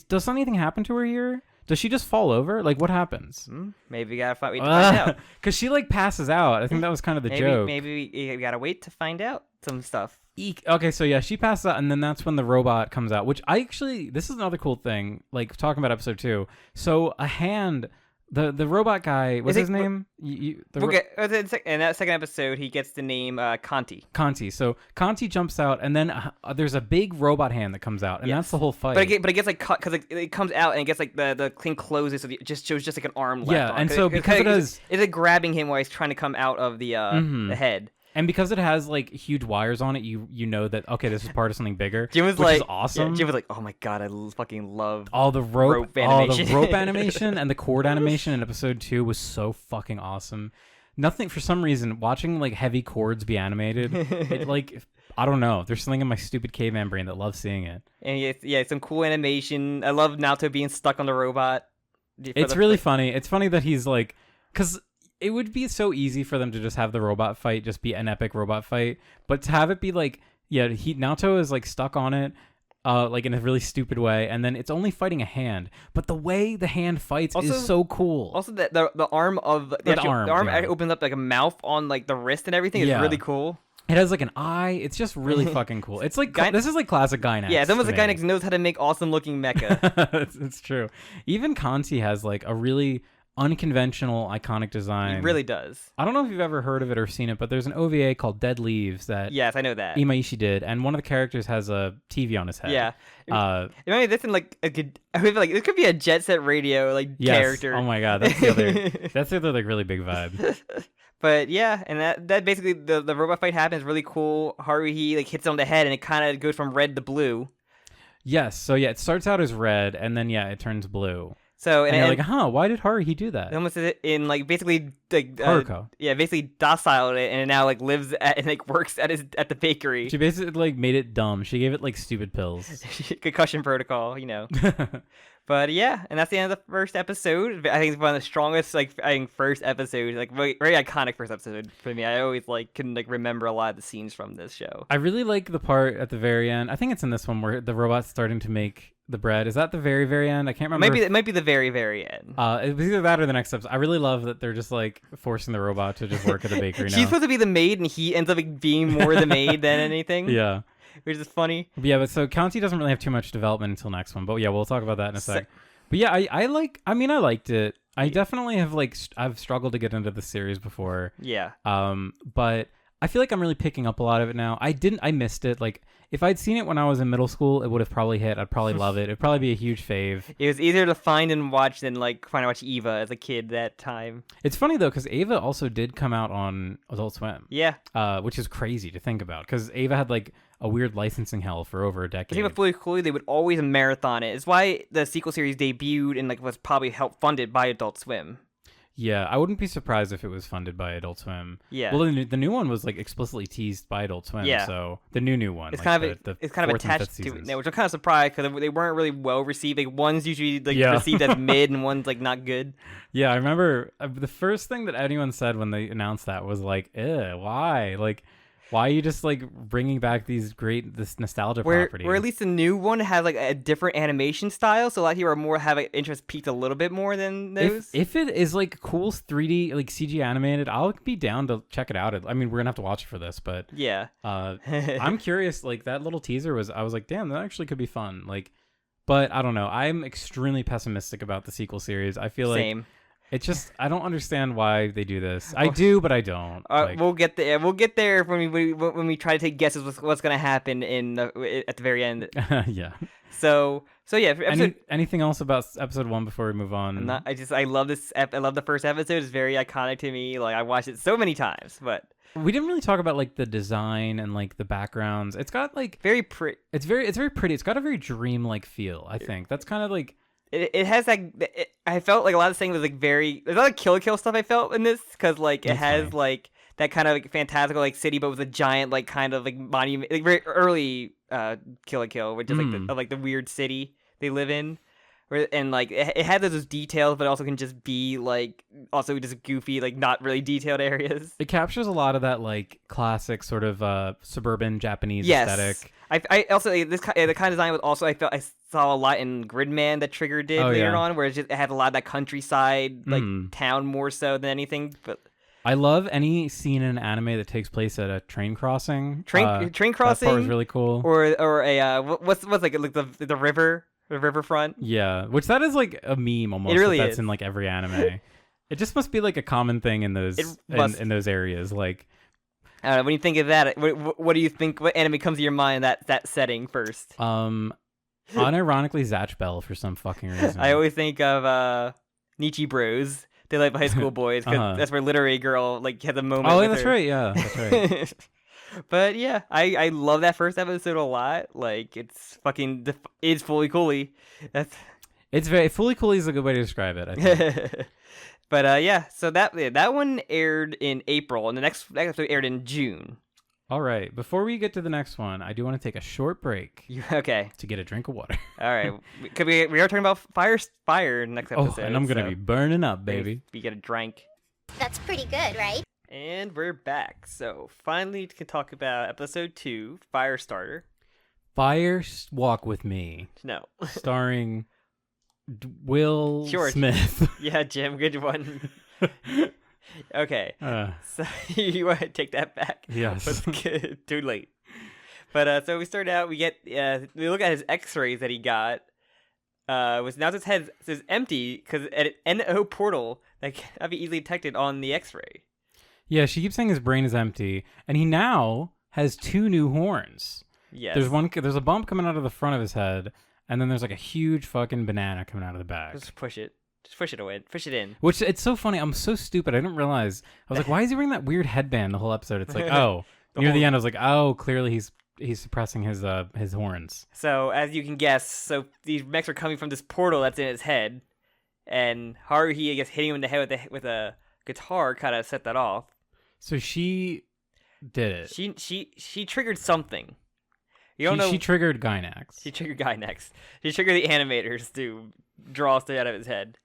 Speaker 2: does anything happen to her here? Does she just fall over? Like, what happens?
Speaker 1: Maybe we gotta find out.
Speaker 2: Because she, like, passes out. I think that was kind of the joke.
Speaker 1: Maybe we gotta wait to find out some stuff.
Speaker 2: Okay, so yeah, she passes out, and then that's when the robot comes out, which this is another cool thing, like, talking about episode 2. So a hand... The robot guy, what's his name?
Speaker 1: In that second episode, he gets the name Conti.
Speaker 2: Conti. So Conti jumps out, and then there's a big robot hand that comes out, and that's the whole fight.
Speaker 1: But it gets like cut because it comes out and it gets like the thing closes, so it just shows just like an arm left.
Speaker 2: Yeah, and so because it has,
Speaker 1: it's like grabbing him while he's trying to come out of the head.
Speaker 2: And because it has, like, huge wires on it, you know that, okay, this is part of something bigger,
Speaker 1: Jim was
Speaker 2: which is awesome.
Speaker 1: Yeah, Jim was like, oh my god, I fucking love
Speaker 2: all the rope animation.
Speaker 1: the
Speaker 2: rope animation and the cord animation in episode 2 was so fucking awesome. Nothing, for some reason, watching, like, heavy cords be animated, it, like, I don't know. There's something in my stupid caveman brain that loves seeing it.
Speaker 1: And yeah, some cool animation. I love Naoto being stuck on the robot.
Speaker 2: It's really funny. It's funny that he's, like, because... It would be so easy for them to just have the robot fight just be an epic robot fight, but to have it be like, yeah, Naoto is like stuck on it, like in a really stupid way, and then it's only fighting a hand, but the way the hand fights is so cool.
Speaker 1: Also, the arm of the arm opens up like a mouth on like the wrist and everything is really cool.
Speaker 2: It has like an eye. It's just really fucking cool. It's like this is like classic Gainax.
Speaker 1: Yeah, it's almost like Gainax knows how to make awesome looking mecha.
Speaker 2: It's true. Even Conti has like a really unconventional, iconic design.
Speaker 1: It really does.
Speaker 2: I don't know if you've ever heard of it or seen it, but there's an OVA called Dead Leaves that
Speaker 1: yes, I know that
Speaker 2: Imaishi did, and one of the characters has a TV on his head.
Speaker 1: Yeah, this in like I feel like this could be a Jet Set Radio character.
Speaker 2: Oh my god, that's the other like really big vibe.
Speaker 1: But yeah, and that basically the robot fight happens really cool. Haruhi like hits on the head, and it kind of goes from red to blue.
Speaker 2: Yes, so yeah, it starts out as red, and then it turns blue.
Speaker 1: So
Speaker 2: and you're like, why did Haruhi do that?
Speaker 1: It almost in like basically like
Speaker 2: Haruko.
Speaker 1: Basically dociled it, and it now like lives at and like works at the bakery.
Speaker 2: She basically like made it dumb. She gave it like stupid pills.
Speaker 1: Concussion protocol, you know. But yeah, and that's the end of the first episode. I think it's one of the strongest first episodes, like very, very iconic first episode for me. I always can remember a lot of the scenes from this show. I
Speaker 2: really like the part at the very end. I think it's in this one where the robot's starting to make the bread. Is that the very, very end? I can't remember.
Speaker 1: It might be the very, very end.
Speaker 2: It was either that or the next episode. I really love that they're just like forcing the robot to just work at the bakery now.
Speaker 1: She's supposed to be the maid, and he ends up being more the maid than anything.
Speaker 2: Yeah.
Speaker 1: Which is funny.
Speaker 2: But so County doesn't really have too much development until next one. But yeah, we'll talk about that in a sec. But yeah, I liked it. I definitely have I've struggled to get into the series before.
Speaker 1: Yeah.
Speaker 2: But I feel like I'm really picking up a lot of it now. I missed it. Like, if I'd seen it when I was in middle school, it would have probably hit. I'd probably love it. It'd probably be a huge fave.
Speaker 1: It was easier to find and watch than find and watch Eva as a kid that time.
Speaker 2: It's funny though, because Eva also did come out on Adult Swim.
Speaker 1: Yeah.
Speaker 2: Which is crazy to think about, because Eva had like a weird licensing hell for over a decade.
Speaker 1: I think with Fooly Cooly, they would always marathon it. It's why the sequel series debuted and was probably helped funded by Adult Swim.
Speaker 2: Yeah, I wouldn't be surprised if it was funded by Adult Swim.
Speaker 1: Yeah.
Speaker 2: Well, the new one was like explicitly teased by Adult Swim.
Speaker 1: Yeah.
Speaker 2: So the new one.
Speaker 1: It's
Speaker 2: like
Speaker 1: kind of
Speaker 2: the
Speaker 1: it's kind of
Speaker 2: fourth and fifth
Speaker 1: attached to it
Speaker 2: seasons.
Speaker 1: now, which I'm kind of surprised because they weren't really well received. Like one's usually like
Speaker 2: Yeah.
Speaker 1: received as mid, and one's like not good.
Speaker 2: Yeah, I remember the first thing that anyone said when they announced that was like, why? Like, why are you just like bringing back this nostalgia property?
Speaker 1: Where at least the new one has like a different animation style, so a lot of people are more have like, interest peaked a little bit more than those.
Speaker 2: If it is like cool 3D like CG animated, I'll be down to check it out. I mean, we're gonna have to watch it for this, but
Speaker 1: yeah,
Speaker 2: I'm curious. Like that little teaser I was like, damn, that actually could be fun. Like, but I don't know. I'm extremely pessimistic about the sequel series. I feel like
Speaker 1: same.
Speaker 2: it's just I don't understand why they do this. I do, but I don't.
Speaker 1: We'll get there. We'll get there when we try to take guesses what's going to happen at the very end.
Speaker 2: Yeah.
Speaker 1: So yeah.
Speaker 2: Anything else about episode 1 before we move on?
Speaker 1: I love this. I love the first episode. It's very iconic to me. Like I watched it so many times, but
Speaker 2: we didn't really talk about like the design and like the backgrounds. It's got like
Speaker 1: very pretty.
Speaker 2: It's very pretty. It's got a very dream-like feel. I think that's kind of like.
Speaker 1: It has that. I felt like a lot of things was like very. There's a lot of Kill stuff I felt in this because like it has like that kind of like fantastical like city, but with a giant like kind of like monument, like very early Kill, which is like the weird city they live in. And like it had those details, but also can just be like also just goofy, like not really detailed areas.
Speaker 2: It captures a lot of that like classic sort of suburban Japanese aesthetic.
Speaker 1: I also the kind of design was also I saw a lot in Gridman that Trigger did later on, where it had a lot of that countryside like town more so than anything. But
Speaker 2: I love any scene in an anime that takes place at a train crossing.
Speaker 1: Train crossing.
Speaker 2: That part was really cool.
Speaker 1: Or a what's like the river. The riverfront.
Speaker 2: Yeah, which that is like a meme almost.
Speaker 1: It really
Speaker 2: that's
Speaker 1: is.
Speaker 2: in like every anime. It just must be like a common thing in those in those areas. Like,
Speaker 1: when you think of that, what do you think? What anime comes to your mind that setting first?
Speaker 2: Unironically, Zatch Bell for some fucking reason.
Speaker 1: I always think of Nichi Bros. They like high school boys because that's where Literary Girl like had the moment.
Speaker 2: Oh,
Speaker 1: with
Speaker 2: that's
Speaker 1: her.
Speaker 2: right. Yeah, that's right.
Speaker 1: But yeah, I love that first episode a lot. Like it's Fooly Cooly.
Speaker 2: It's very Fooly Cooly is a good way to describe it, I think.
Speaker 1: But yeah, so that one aired in April, and the next episode aired in June.
Speaker 2: All right, before we get to the next one, I do want to take a short break.
Speaker 1: Okay.
Speaker 2: To get a drink of water.
Speaker 1: All right, because we are talking about fire next episode.
Speaker 2: Oh, and I'm gonna be burning up, baby.
Speaker 1: We get a drink.
Speaker 3: That's pretty good, right?
Speaker 1: And we're back. So finally, we can talk about episode 2, Firestarter.
Speaker 2: Fire Walk with Me.
Speaker 1: No.
Speaker 2: Starring Will
Speaker 1: George.
Speaker 2: Smith.
Speaker 1: Yeah, Jim, good one. Okay. So you want to take that back?
Speaker 2: Yes.
Speaker 1: Too late. But so we start out. We look at his X-rays that he got. Was now his head says empty because an NO portal that cannot be easily detected on the X-ray.
Speaker 2: Yeah, she keeps saying his brain is empty, and he now has 2 new horns.
Speaker 1: Yes.
Speaker 2: There's a bump coming out of the front of his head, and then there's like a huge fucking banana coming out of the back.
Speaker 1: Just push it. Just push it away. Push it in.
Speaker 2: Which, it's so funny. I'm so stupid. I didn't realize. I was like, why is he wearing that weird headband the whole episode? It's like, oh. Near the end, I was like, oh, clearly he's suppressing his horns.
Speaker 1: So, as you can guess, so these mechs are coming from this portal that's in his head, and Haruhi, I guess, hitting him in the head with a guitar kind of set that off.
Speaker 2: So she did it.
Speaker 1: She triggered something. You don't know.
Speaker 2: She triggered Gynax.
Speaker 1: She triggered Gynax. She triggered the animators to draw stuff out of his head.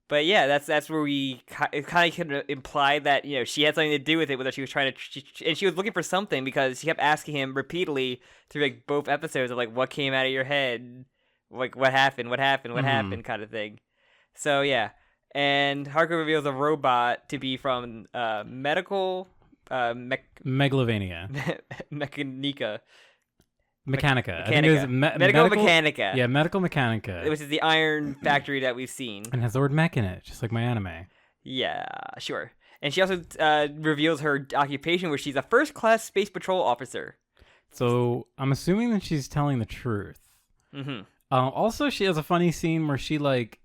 Speaker 1: But yeah, that's where it kind of implied that she had something to do with it, whether she was trying to, and she was looking for something because she kept asking him repeatedly through like both episodes of like what came out of your head, like what happened, kind of thing. So yeah, and Haruka reveals a robot to be from medical
Speaker 2: Megalovania.
Speaker 1: Mechanica.
Speaker 2: Mechanica.
Speaker 1: I think it was medical Mechanica.
Speaker 2: Yeah, Medical Mechanica.
Speaker 1: Which is the iron factory that we've seen.
Speaker 2: And has the word mech in it, just like my anime.
Speaker 1: Yeah, sure. And she also reveals her occupation, where she's a first-class space patrol officer.
Speaker 2: So I'm assuming that she's telling the truth.
Speaker 1: Mm-hmm.
Speaker 2: Also, she has a funny scene where she like...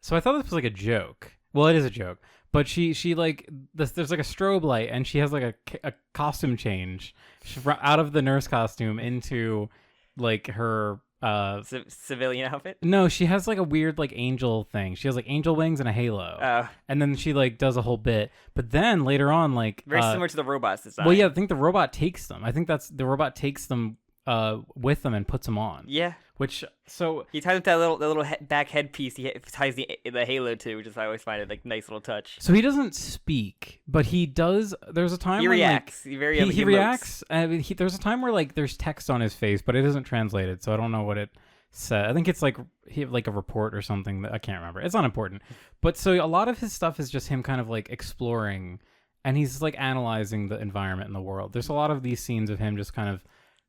Speaker 2: So I thought this was like a joke. Well, it is a joke. But she like there's like a strobe light, and she has like a costume change out of the nurse costume into like her
Speaker 1: Civilian outfit.
Speaker 2: No, she has like a weird like angel thing. She has like angel wings and a halo. And then she like does a whole bit. But then later on, like
Speaker 1: very similar to the robot's design.
Speaker 2: Well, yeah, I think the robot takes them. I think that's the robot takes them with them and puts them on.
Speaker 1: Yeah.
Speaker 2: Which so
Speaker 1: he ties that little back headpiece. He ties the halo to, which is I always find it like nice little touch.
Speaker 2: So he doesn't speak, but he does. There's a time
Speaker 1: he
Speaker 2: when,
Speaker 1: reacts.
Speaker 2: Like, he reacts. There's a time where like there's text on his face, but it isn't translated, so I don't know what it said. I think it's like a report or something that I can't remember. It's not important. But so a lot of his stuff is just him kind of like exploring, and he's like analyzing the environment in the world. There's a lot of these scenes of him just kind of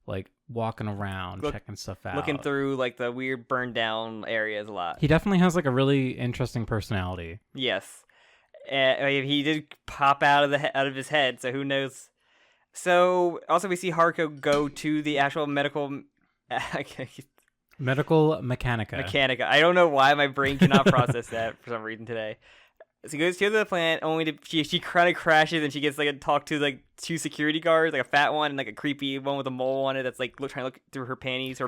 Speaker 2: like walking around, checking stuff out,
Speaker 1: looking through like the weird burned down areas a lot.
Speaker 2: He definitely has like a really interesting personality.
Speaker 1: Yes, he did pop out of his head, so who knows? So also we see Haruko go to the actual medical mechanica. I don't know why my brain cannot process that for some reason today. So he goes to the plant, only to she kind of crashes, and she gets like a talk to like 2 security guards, like a fat one and like a creepy one with a mole on it that's like trying to look through her panties.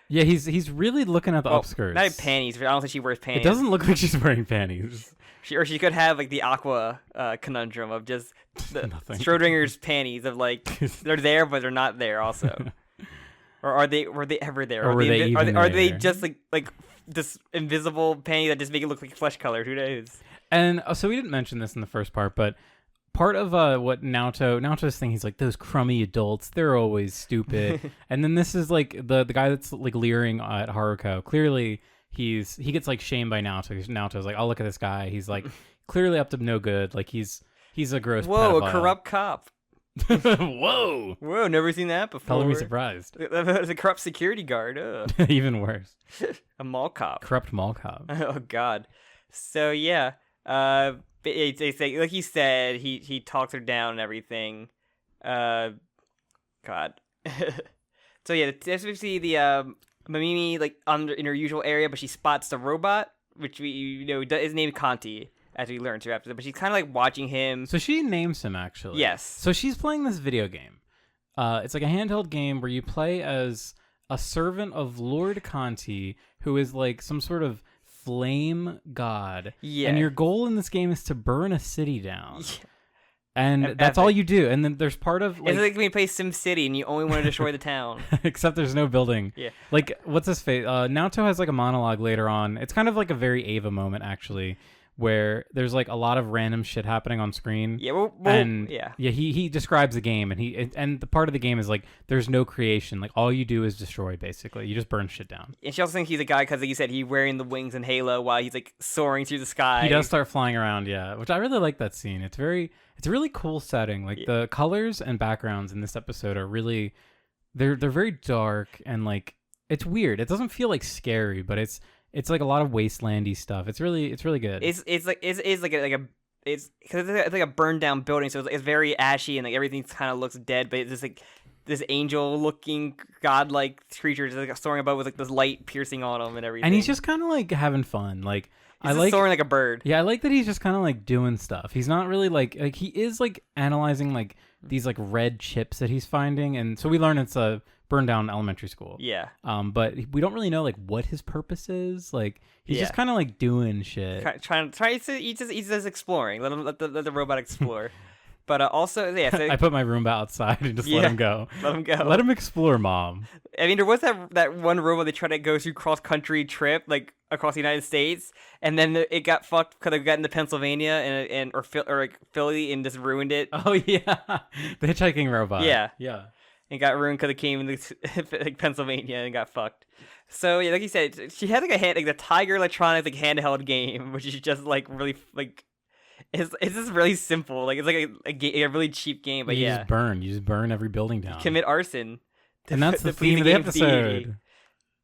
Speaker 2: Yeah, he's really looking at the upskirts.
Speaker 1: Not panties. I don't think she wears panties.
Speaker 2: It doesn't look like she's wearing panties.
Speaker 1: She could have like the Aqua conundrum of just the Schrodinger's panties of like they're there but they're not there also. Or were they ever there?
Speaker 2: Or are
Speaker 1: they just like this invisible panty that just make it look like flesh colored? Who knows?
Speaker 2: And so we didn't mention this in the first part, but part of what Naoto's thing, he's like, those crummy adults, they're always stupid. And then this is like the guy that's like leering at Haruko. Clearly he gets like shamed by Naoto. Naoto's like, oh, look at this guy. He's like clearly up to no good. Like he's a gross pedophile.
Speaker 1: A corrupt cop.
Speaker 2: Whoa,
Speaker 1: never seen that before.
Speaker 2: Color me surprised.
Speaker 1: It's a corrupt security guard.
Speaker 2: Even worse.
Speaker 1: A mall cop.
Speaker 2: Corrupt mall cop.
Speaker 1: Oh god. So yeah, they say, like you said, he talks her down and everything. God. So yeah, as we see the Mamimi like in her usual area, but she spots the robot, which we is named Kanti, as we learn through episode. But she's kind of like watching him.
Speaker 2: So she names him actually.
Speaker 1: Yes.
Speaker 2: So she's playing this video game. It's like a handheld game where you play as a servant of Lord Kanti, who is like some sort of flame god.
Speaker 1: Yeah.
Speaker 2: And your goal in this game is to burn a city down.
Speaker 1: Yeah.
Speaker 2: And that's all you do. And then there's part of like,
Speaker 1: it's like when you play Sim City and you only want to destroy the town.
Speaker 2: Except there's no building.
Speaker 1: Yeah.
Speaker 2: Like what's his face? Naoto has like a monologue later on. It's kind of like a very Ava moment actually, where there's like a lot of random shit happening on screen.
Speaker 1: Yeah,
Speaker 2: he describes the game, and the part of the game is like there's no creation. Like all you do is destroy, basically. You just burn shit down.
Speaker 1: And she also thinks he's a guy because, like you said, he's wearing the wings and halo while he's like soaring through the sky.
Speaker 2: He does start flying around, yeah, which I really like that scene. It's a really cool setting. Like the colors and backgrounds in this episode are really, they're very dark and like it's weird. It doesn't feel like scary, but it's like a lot of wastelandy stuff. It's really good.
Speaker 1: It's like a burned down building, so it's very ashy and like everything kind of looks dead. But it's just like this angel looking godlike creature just like soaring above with like this light piercing on him and everything.
Speaker 2: And he's just kind of like having fun. Like
Speaker 1: he's just soaring like a bird.
Speaker 2: Yeah, I like that he's just kind of like doing stuff. He's not really like he is like analyzing like these like red chips that he's finding, and so we learn it's a burned down elementary school.
Speaker 1: Yeah.
Speaker 2: But we don't really know like what his purpose is. Like he's just kind of like doing shit.
Speaker 1: He's just exploring. Let the robot explore. But also, yeah. So,
Speaker 2: I put my Roomba outside and just let him go.
Speaker 1: Let him go.
Speaker 2: Let him explore, Mom.
Speaker 1: I mean, there was that one robot they tried to go through cross country trip like across the United States, and then it got fucked because it got into Pennsylvania or like Philly and just ruined it.
Speaker 2: Oh yeah, the hitchhiking robot.
Speaker 1: Yeah.
Speaker 2: And
Speaker 1: got ruined because it came into like Pennsylvania and got fucked. So yeah, like you said, she had like the Tiger Electronics like handheld game, which is just like really like it's just really simple. Like it's like a really cheap game, but
Speaker 2: you just burn every building down.
Speaker 1: Commit arson.
Speaker 2: And that's the theme of the episode.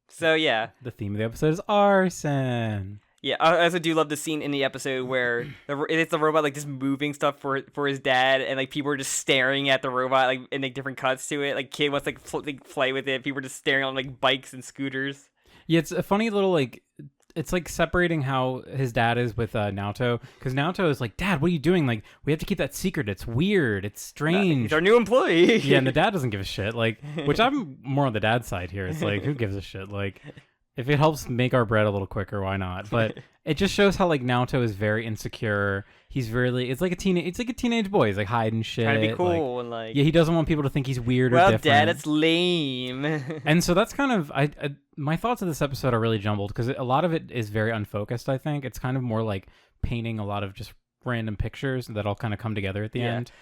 Speaker 1: So yeah,
Speaker 2: the theme of the episode is arson.
Speaker 1: Yeah, I also do love the scene in the episode where it's the robot like just moving stuff for his dad, and like people are just staring at the robot like in like different cuts to it. Like kid wants to like play with it. People are just staring on like bikes and scooters.
Speaker 2: Yeah, it's a funny little like it's like separating how his dad is with Naoto, because Naoto is like, Dad, what are you doing? Like, we have to keep that secret. It's weird. It's strange.
Speaker 1: He's our new employee.
Speaker 2: Yeah, and the dad doesn't give a shit. Like, which I'm more on the dad's side here. It's like, who gives a shit? Like, if it helps make our bread a little quicker, why not? But it just shows how like Naoto is very insecure. He's really it's like a teenage boy. He's like hiding shit.
Speaker 1: Trying to be cool
Speaker 2: like,
Speaker 1: and like.
Speaker 2: yeah, he doesn't want people to think he's weird or
Speaker 1: Well,
Speaker 2: different.
Speaker 1: Dad, it's lame.
Speaker 2: And so that's kind of my thoughts of this episode are really jumbled because a lot of it is very unfocused. I think it's kind of more like painting a lot of just random pictures that all kind of come together at the end.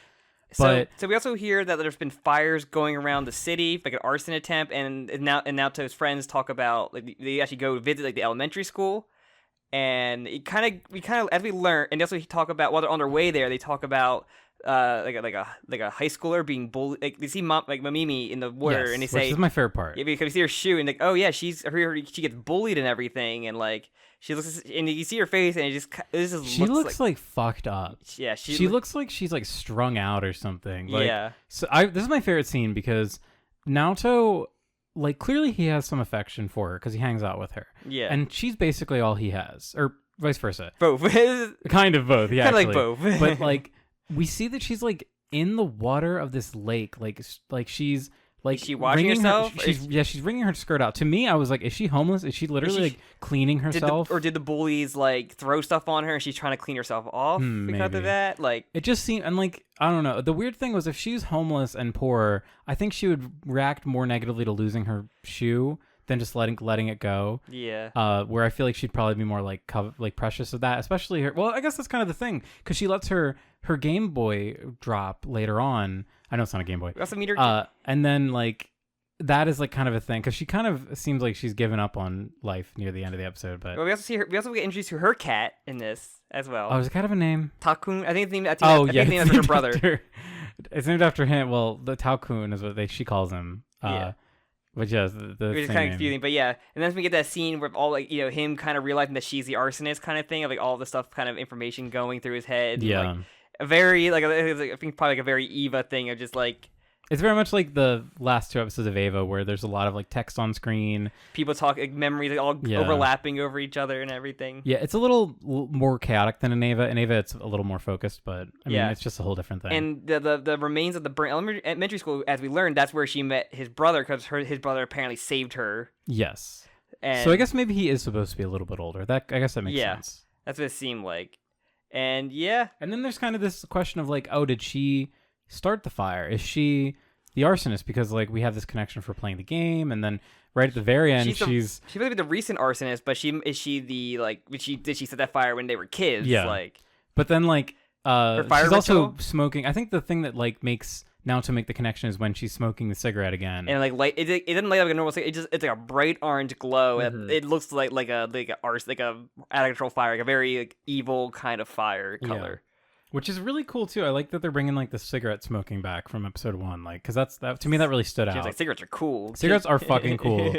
Speaker 2: But
Speaker 1: so we also hear that there's been fires going around the city, like an arson attempt, and Naoto's friends talk about like they actually go visit like the elementary school, and we kind of as we learn, and also talk about while they're on their way there, they talk about like a high schooler being bullied. Like they see Mamimi in the water,
Speaker 2: yes,
Speaker 1: and they say,
Speaker 2: which is my favorite part.
Speaker 1: yeah, because you see her shoe, and like, oh yeah, she gets bullied and everything, and like she looks, and you see her face, and
Speaker 2: She looks like fucked up.
Speaker 1: Yeah,
Speaker 2: she looks like she's like strung out or something. Like,
Speaker 1: yeah.
Speaker 2: So this is my favorite scene because Naoto, like, clearly he has some affection for her because he hangs out with her.
Speaker 1: Yeah.
Speaker 2: And she's basically all he has, or vice versa.
Speaker 1: Both.
Speaker 2: Kind of both. Yeah.
Speaker 1: Kind of like both.
Speaker 2: But like, we see that she's like in the water of this lake, like she's. Like,
Speaker 1: is she washing herself?
Speaker 2: She's wringing her skirt out. To me, I was like, is she homeless? Is she literally like cleaning herself?
Speaker 1: Did the bullies like throw stuff on her and she's trying to clean herself off because of that? Like,
Speaker 2: it just seemed, and like, I don't know. The weird thing was if she's homeless and poor, I think she would react more negatively to losing her shoe than just letting it go.
Speaker 1: Yeah.
Speaker 2: Where I feel like she'd probably be more like precious of that, especially her. Well, I guess that's kind of the thing because she lets her Game Boy drop later on. I know it's not a Game Boy.
Speaker 1: We also meet her.
Speaker 2: And then like that is like kind of a thing because she kind of seems like she's given up on life near the end of the episode. But
Speaker 1: we also see her. We also get introduced to her cat in this as well.
Speaker 2: Oh, does it kind of a name?
Speaker 1: Takun. I think it's named.
Speaker 2: I think
Speaker 1: it's named after her brother.
Speaker 2: It's named after him. Well, the Taokun is what she calls him.
Speaker 1: Yeah.
Speaker 2: Which is the
Speaker 1: which is kind of confusing, but yeah. And then we get that scene where all like him kind of realizing that she's the arsonist kind of thing, of like all the stuff, kind of information going through his head.
Speaker 2: Yeah.
Speaker 1: Like, a very I think probably like a very Eva thing of just like.
Speaker 2: It's very much like the last two episodes of Ava, where there's a lot of like text on screen.
Speaker 1: People talk like, memories like, all overlapping over each other and everything.
Speaker 2: Yeah, it's a little more chaotic than in Ava. In Ava, it's a little more focused, but I mean, it's just a whole different thing.
Speaker 1: And the remains of the elementary school, as we learned, that's where she met his brother because his brother apparently saved her.
Speaker 2: Yes.
Speaker 1: And
Speaker 2: so I guess maybe he is supposed to be a little bit older. I guess that makes sense.
Speaker 1: That's what it seemed like. And yeah.
Speaker 2: And then there's kind of this question of like, oh, did she start the fire? Is she the arsonist? Because like we have this connection for playing the game, and then right at the very end, she's
Speaker 1: she might be the recent arsonist, but is she the like? Did she set that fire when they were kids?
Speaker 2: Yeah.
Speaker 1: Like,
Speaker 2: but then like she's also
Speaker 1: ritual?
Speaker 2: smoking. I think the thing that like makes Naoto make the connection is when she's smoking the cigarette again.
Speaker 1: And like it doesn't light up like a normal cigarette. It's like a bright orange glow. Mm-hmm. It looks like a out of control fire, like a very like, evil kind of fire color.
Speaker 2: Yeah. Which is really cool too. I like that they're bringing like the cigarette smoking back from episode 1, like because that to me that really stood out.
Speaker 1: Like cigarettes are cool.
Speaker 2: Cigarettes are fucking cool.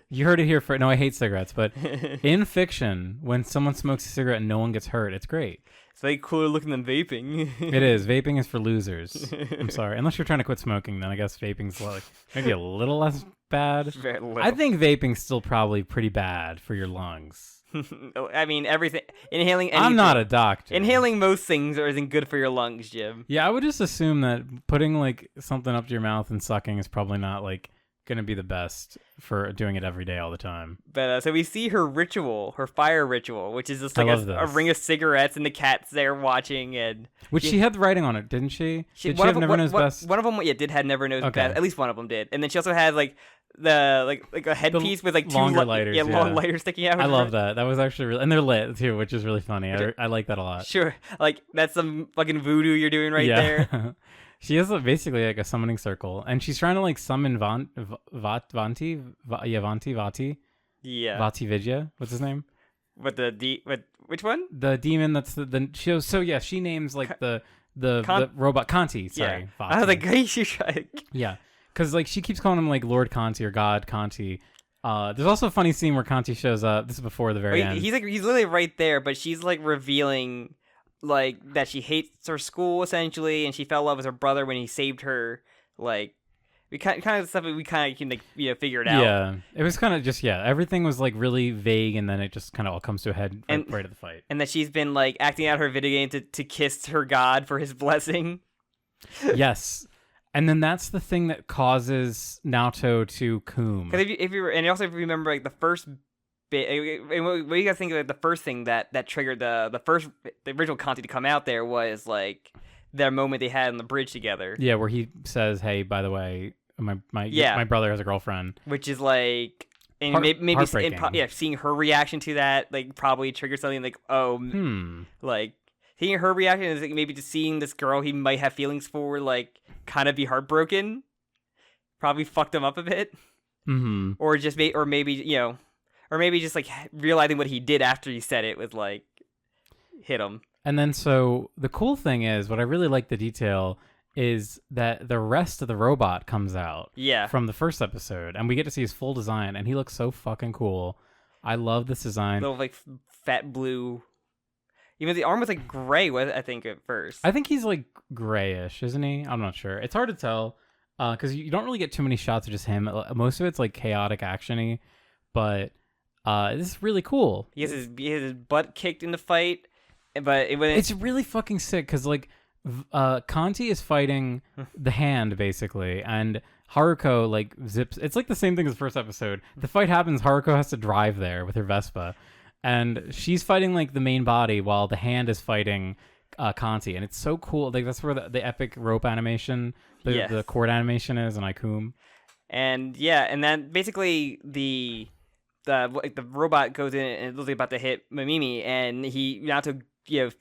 Speaker 2: You heard it here first. No, I hate cigarettes, but in fiction, when someone smokes a cigarette and no one gets hurt, it's great.
Speaker 1: It's like cooler looking than vaping.
Speaker 2: It is. Vaping is for losers. I'm sorry. Unless you're trying to quit smoking, then I guess vaping's like maybe a little less bad.
Speaker 1: Very little.
Speaker 2: I think vaping's still probably pretty bad for your lungs.
Speaker 1: I mean, everything. Inhaling anything.
Speaker 2: I'm not a doctor.
Speaker 1: Inhaling most things isn't good for your lungs, Jim.
Speaker 2: Yeah, I would just assume that putting like something up to your mouth and sucking is probably not like going to be the best for doing it every day all the time.
Speaker 1: But so we see her ritual, her fire ritual, which is just like a ring of cigarettes and the cat's there watching. And
Speaker 2: which she had the writing on it, didn't she? Did she have Never Knows Best?
Speaker 1: One of them, did have Never Knows Best. At least one of them did. And then she also had like the like a headpiece with like
Speaker 2: longer lighters,
Speaker 1: long lighters sticking out.
Speaker 2: I love that. That was actually really, and they're lit too, which is really funny. I like that a lot.
Speaker 1: Sure, like that's some fucking voodoo you're doing right there.
Speaker 2: She has basically like a summoning circle, and she's trying to like summon Vati.
Speaker 1: Yeah.
Speaker 2: Vati Vidya. What's his name?
Speaker 1: Which one?
Speaker 2: The demon that's the show. So yeah, she names like the robot Kanti. Sorry.
Speaker 1: Yeah. I was like, hey, she tried.
Speaker 2: Yeah. Because like she keeps calling him like Lord Kanti or God Kanti. There's also a funny scene where Kanti shows up. This is before the very end.
Speaker 1: He's literally right there, but she's like revealing like that she hates her school essentially, and she fell in love with her brother when he saved her. Like, We kind of stuff that we kind of can like figure it out.
Speaker 2: Yeah, it was kind of just everything was like really vague, and then it just kind of all comes to a head right at the fight.
Speaker 1: And that she's been like acting out her video game to kiss her god for his blessing.
Speaker 2: Yes, and then that's the thing that causes Naoto to coom.
Speaker 1: Because if you also if you remember like the first bit, what you guys think of like, the first thing that triggered the original Conti to come out there was like their moment they had on the bridge together.
Speaker 2: Yeah, where he says, "Hey, by the way, my brother has a girlfriend,"
Speaker 1: which is like. And maybe seeing her reaction to that like probably triggered something like like seeing her reaction is like maybe just seeing this girl he might have feelings for like kind of be heartbroken, probably fucked him up a bit, or just maybe just like realizing what he did after he said it was like hit him.
Speaker 2: And then so the cool thing is what I really like the detail is that the rest of the robot comes out from the first episode, and we get to see his full design, and he looks so fucking cool. I love this design.
Speaker 1: Little like fat blue. Even the arm was like gray, I think, at first.
Speaker 2: I think he's like grayish, isn't he? I'm not sure. It's hard to tell because you don't really get too many shots of just him. Most of it's like chaotic action-y, but this is really cool.
Speaker 1: He has his butt kicked in the fight, but
Speaker 2: it's really fucking sick because like Conti is fighting the hand basically, and Haruko like zips. It's like the same thing as the first episode. The fight happens. Haruko has to drive there with her Vespa, and she's fighting like the main body while the hand is fighting Conti, and it's so cool. Like that's where the epic rope animation, the cord animation is, and Ikoum.
Speaker 1: And and then basically the robot goes in and is literally about to hit Mamimi, and he Naoto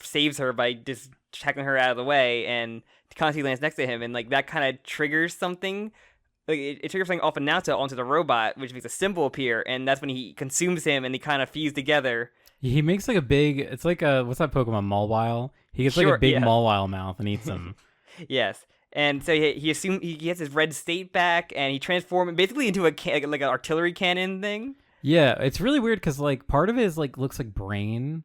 Speaker 1: saves her by just checking her out of the way, and Conti lands next to him, and like that kind of triggers something. Like it triggers something off of Naoto onto the robot, which makes a symbol appear, and that's when he consumes him, and they kind of fuse together.
Speaker 2: He makes like a big. It's like what's that Pokemon Mawile? He gets like a big Mawile mouth and eats him.
Speaker 1: Yes. And so he gets his red state back, and he transforms it basically into like an artillery cannon thing.
Speaker 2: Yeah, it's really weird because like part of it is like looks like brain.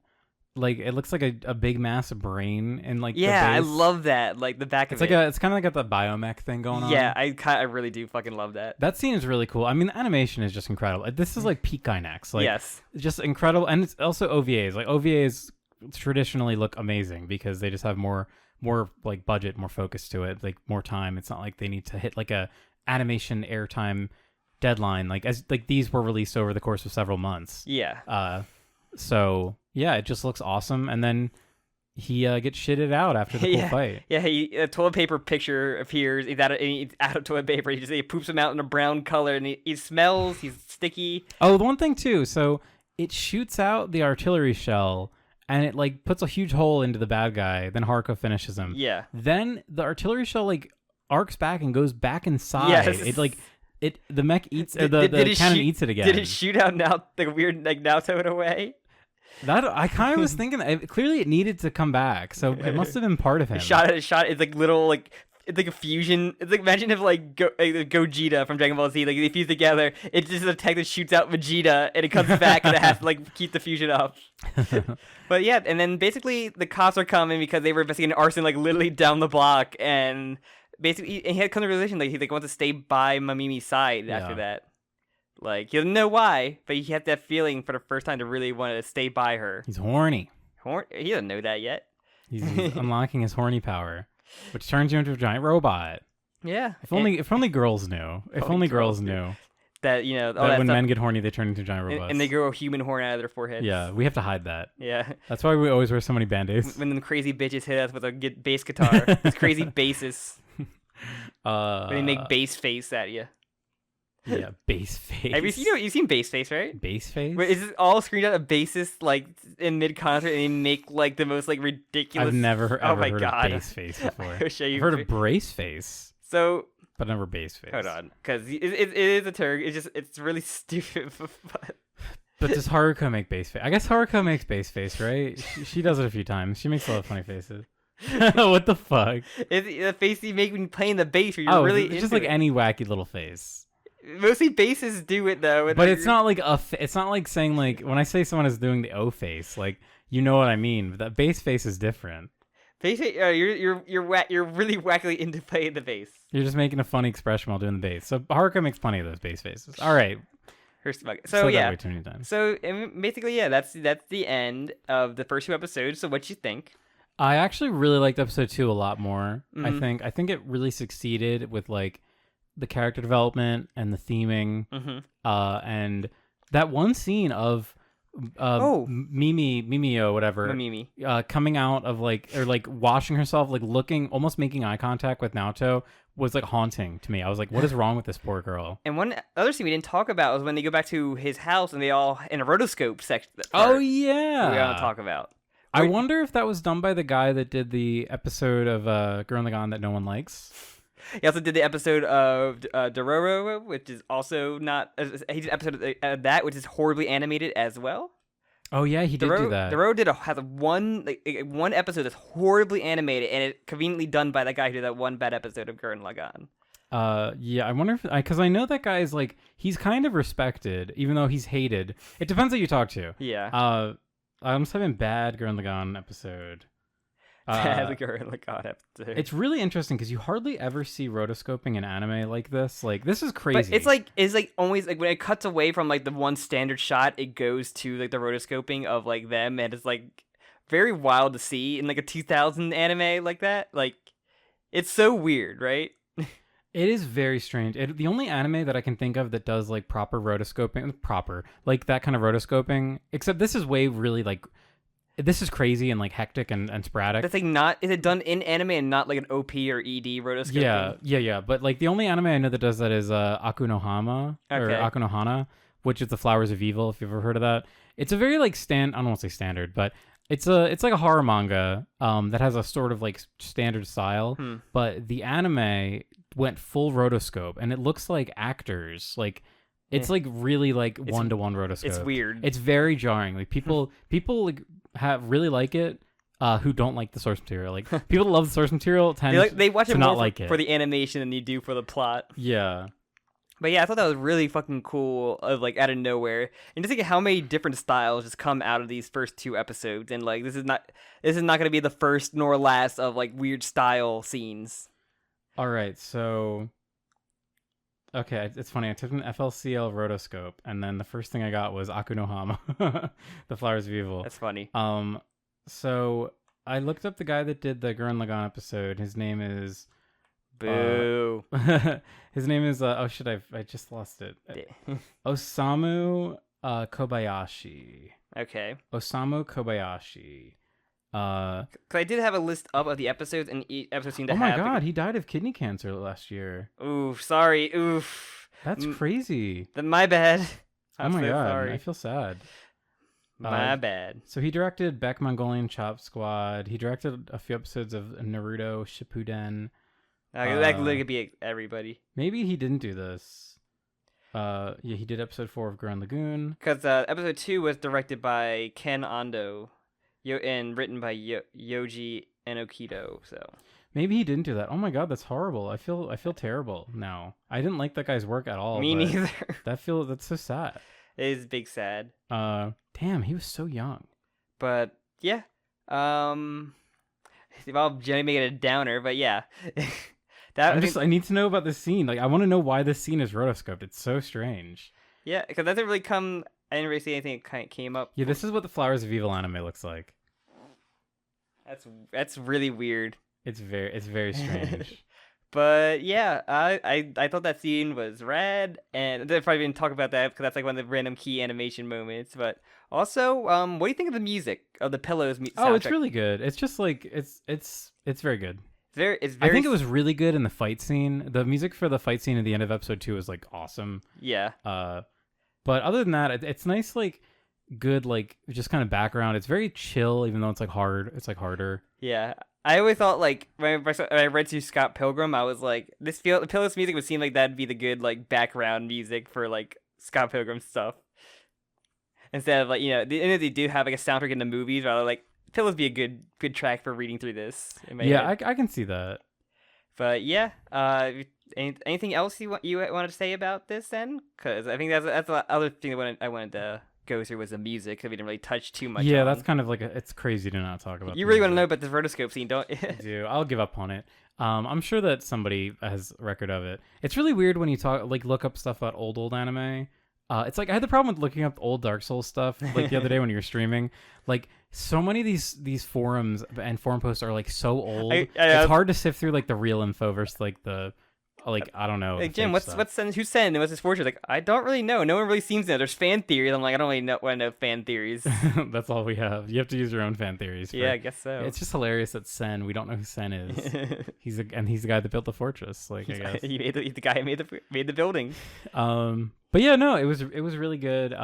Speaker 2: Like it looks like a big massive brain and like the base.
Speaker 1: I love that like the back of it.
Speaker 2: It's kind of like got the biomech thing going on.
Speaker 1: Yeah, I really do fucking love that.
Speaker 2: That scene is really cool. I mean, the animation is just incredible. This is like peak Gainax. Like,
Speaker 1: yes,
Speaker 2: just incredible, and it's also OVAs. Like OVAs traditionally look amazing because they just have more like budget, more focus to it, like more time. It's not like they need to hit like a animation airtime deadline. Like these were released over the course of several months.
Speaker 1: Yeah.
Speaker 2: So yeah, it just looks awesome, and then he gets shitted out after the cool fight.
Speaker 1: Yeah, a toilet paper picture appears. He's out of toilet paper. He poops him out in a brown color, and he smells. He's sticky.
Speaker 2: Oh, the one thing too. So it shoots out the artillery shell, and it like puts a huge hole into the bad guy. Then Haruko finishes him.
Speaker 1: Yeah.
Speaker 2: Then the artillery shell like arcs back and goes back inside.
Speaker 1: Yes.
Speaker 2: The mech eats the cannon eats it again.
Speaker 1: Did it shoot out the weird like Naoto in a way?
Speaker 2: That I kind of was thinking that clearly it needed to come back, so it must have been part of him.
Speaker 1: It shot. It's like little like it's like a fusion. It's like imagine if like Gogeta from Dragon Ball Z like they fuse together. It's just a tech that shoots out Vegeta and it comes back and it has to like keep the fusion up. But yeah, and then basically the cops are coming because they were investigating arson like literally down the block, and basically he had come to the realization like he wants to stay by Mamimi's side after that. Like, he doesn't know why, but he had that feeling for the first time to really want to stay by her.
Speaker 2: He's horny.
Speaker 1: He doesn't know that yet.
Speaker 2: He's unlocking his horny power, which turns you into a giant robot.
Speaker 1: Yeah.
Speaker 2: If only girls knew. If only girls knew.
Speaker 1: That,
Speaker 2: that when men get horny, they turn into giant robots.
Speaker 1: And they grow a human horn out of their foreheads.
Speaker 2: Yeah, we have to hide that.
Speaker 1: Yeah.
Speaker 2: That's why we always wear so many Band-Aids.
Speaker 1: When them crazy bitches hit us with a bass guitar. It's crazy basses. When they make bass face at you.
Speaker 2: Yeah, bass face.
Speaker 1: Have you've seen bass face, right?
Speaker 2: Bass face?
Speaker 1: Wait, is it all screened out of bassist like in mid concert and they make like the most like ridiculous?
Speaker 2: I've never heard of bass face before. I've heard of brace face.
Speaker 1: So,
Speaker 2: but never bass face.
Speaker 1: Hold on, because it is a term. It's really stupid.
Speaker 2: But does Haruko make bass face? I guess Haruko makes bass face, right? She does it a few times. She makes a lot of funny faces. What the fuck?
Speaker 1: It's the face you make when you're playing the bass. Where you're really
Speaker 2: it's just like any wacky little face.
Speaker 1: Mostly basses do it though,
Speaker 2: but it's not like it's not like saying like when I say someone is doing the O face, like you know what I mean. That bass face is different.
Speaker 1: You're really wackily into playing the bass.
Speaker 2: You're just making a funny expression while doing the bass. So Haruka makes plenty of those bass faces. All right.
Speaker 1: Her smug.
Speaker 2: Said
Speaker 1: So
Speaker 2: that
Speaker 1: yeah.
Speaker 2: way too many times.
Speaker 1: So basically, yeah, that's the end of the first 2 episodes. So what you think?
Speaker 2: I actually really liked episode 2 a lot more.
Speaker 1: Mhm.
Speaker 2: I think it really succeeded with like the character development and the theming. And that one scene of Mimio, whatever,
Speaker 1: Mamimi.
Speaker 2: coming out of like, or like washing herself, like looking, almost making eye contact with Naoto was like haunting to me. I was like, what is wrong with this poor girl?
Speaker 1: And one other scene we didn't talk about was when they go back to his house and they all in a rotoscope section.
Speaker 2: Oh yeah,
Speaker 1: we gotta talk about.
Speaker 2: I wonder if that was done by the guy that did the episode of Gurren Lagann that no one likes.
Speaker 1: He also did the episode of Dororo, which is also not. He did an episode of that, which is horribly animated as well.
Speaker 2: Oh yeah, he did do that.
Speaker 1: Dororo has one episode that's horribly animated, and it's conveniently done by that guy who did that one bad episode of Gurren Lagann.
Speaker 2: Yeah, I wonder if because I know that guy is like he's kind of respected, even though he's hated. It depends who you talk to.
Speaker 1: Yeah.
Speaker 2: I'm just having bad Gurren Lagann episode.
Speaker 1: The Gurren Lagann episode.
Speaker 2: It's really interesting because you hardly ever see rotoscoping in anime like this. Like this is crazy.
Speaker 1: But it's like always like when it cuts away from like the one standard shot, it goes to like the rotoscoping of like them, and it's like very wild to see in like a 2000 anime like that. Like it's so weird, right?
Speaker 2: It is very strange. The only anime that I can think of that does like proper rotoscoping, like that kind of rotoscoping, except this is way really like. This is crazy and like hectic and sporadic.
Speaker 1: That's like not. Is it done in anime and not like an OP or ED rotoscoping?
Speaker 2: Yeah. But like the only anime I know that does that is Aku no Hama or Aku no Hana, which is the Flowers of Evil. If you've ever heard of that, it's a very like I don't want to say standard, but it's like a horror manga that has a sort of like standard style. But the anime went full rotoscope, and it looks like actors like. It's like really like one-to-one rotoscope.
Speaker 1: It's weird.
Speaker 2: It's very jarring. Like people like really like it. Who don't like the source material? Like people that love the source material tend
Speaker 1: they watch
Speaker 2: to
Speaker 1: it
Speaker 2: not
Speaker 1: more
Speaker 2: like it
Speaker 1: for the animation than you do for the plot.
Speaker 2: Yeah.
Speaker 1: But yeah, I thought that was really fucking cool. Of like out of nowhere, and just think of how many different styles just come out of these first 2 episodes, and like this is not going to be the first nor last of like weird style scenes.
Speaker 2: All right, so. Okay, it's funny. I took an FLCL rotoscope, and then the first thing I got was Aku no Hama, the Flowers of Evil.
Speaker 1: That's funny.
Speaker 2: So I looked up the guy that did the Gurren Lagann episode. His name is...
Speaker 1: Boo.
Speaker 2: His name is... I just lost it. Osamu Kobayashi.
Speaker 1: Okay.
Speaker 2: Osamu Kobayashi.
Speaker 1: Because I did have a list up of the episodes, and each episode seemed to have...
Speaker 2: Oh my god, he died of kidney cancer last year.
Speaker 1: Oof, sorry. Oof.
Speaker 2: That's crazy.
Speaker 1: My bad.
Speaker 2: Oh my god,
Speaker 1: sorry.
Speaker 2: I feel sad.
Speaker 1: My bad.
Speaker 2: So he directed Beck Mongolian Chop Squad. He directed a few episodes of Naruto Shippuden.
Speaker 1: That could be everybody.
Speaker 2: Maybe he didn't do this. Yeah, he did episode 4 of Gurren Lagoon.
Speaker 1: Because episode 2 was directed by Ken Ando. And written by Yoji Enokido, so
Speaker 2: maybe he didn't do that. Oh my god, that's horrible. I feel terrible now. I didn't like that guy's work at all.
Speaker 1: Me neither.
Speaker 2: That's so sad.
Speaker 1: It is big sad.
Speaker 2: Damn, he was so young.
Speaker 1: But yeah, I'll generally make it a downer. But yeah,
Speaker 2: I need to know about this scene. Like, I want to know why this scene is rotoscoped. It's so strange.
Speaker 1: Yeah, because that didn't really come. I didn't really see anything that came up.
Speaker 2: Yeah, this is what the Flowers of Evil anime looks like.
Speaker 1: That's really weird.
Speaker 2: It's very strange.
Speaker 1: But yeah, I thought that scene was rad, and they probably didn't talk about that because that's like one of the random key animation moments. But also, what do you think of the music of the Pillows soundtrack?
Speaker 2: Oh, it's really good. It's just like it's very good.
Speaker 1: It's very.
Speaker 2: I think it was really good in the fight scene. The music for the fight scene at the end of episode 2 is like awesome.
Speaker 1: Yeah.
Speaker 2: But other than that, it's nice, like good, like just kind of background. It's very chill, even though it's like hard. It's like harder.
Speaker 1: Yeah. I always thought like when I read through Scott Pilgrim, I was like, the Pillows music would seem like that'd be the good like background music for like Scott Pilgrim stuff. Instead of like they do have like a soundtrack in the movies, rather like Pillows be a good track for reading through this.
Speaker 2: Yeah, I can see that.
Speaker 1: But yeah, anything else you wanted to say about this then? Because I think that's the other thing that I wanted to go through was the music, because we didn't really touch too much.
Speaker 2: Yeah,
Speaker 1: on.
Speaker 2: that's kind of like it's crazy to not talk about.
Speaker 1: You really want to know about this rotoscope scene, don't you?
Speaker 2: I do. I'll give up on it. I'm sure that somebody has record of it. It's really weird when you look up stuff about old anime. It's like I had the problem with looking up old Dark Souls stuff like the other day when you were streaming. Like so many of these forums and forum posts are like so old. It's hard to sift through like the real info versus like the I don't know.
Speaker 1: Like Jim, who's Sen? What's his fortune? Like I don't really know. No one really seems to know. There's fan theories. I'm like I don't really want to know fan theories.
Speaker 2: That's all we have. You have to use your own fan theories.
Speaker 1: Yeah, I guess so.
Speaker 2: It's just hilarious that Sen. We don't know who Sen is. he's the guy that built the fortress. Like I guess
Speaker 1: he's the guy who made the building.
Speaker 2: But yeah, no, it was really good.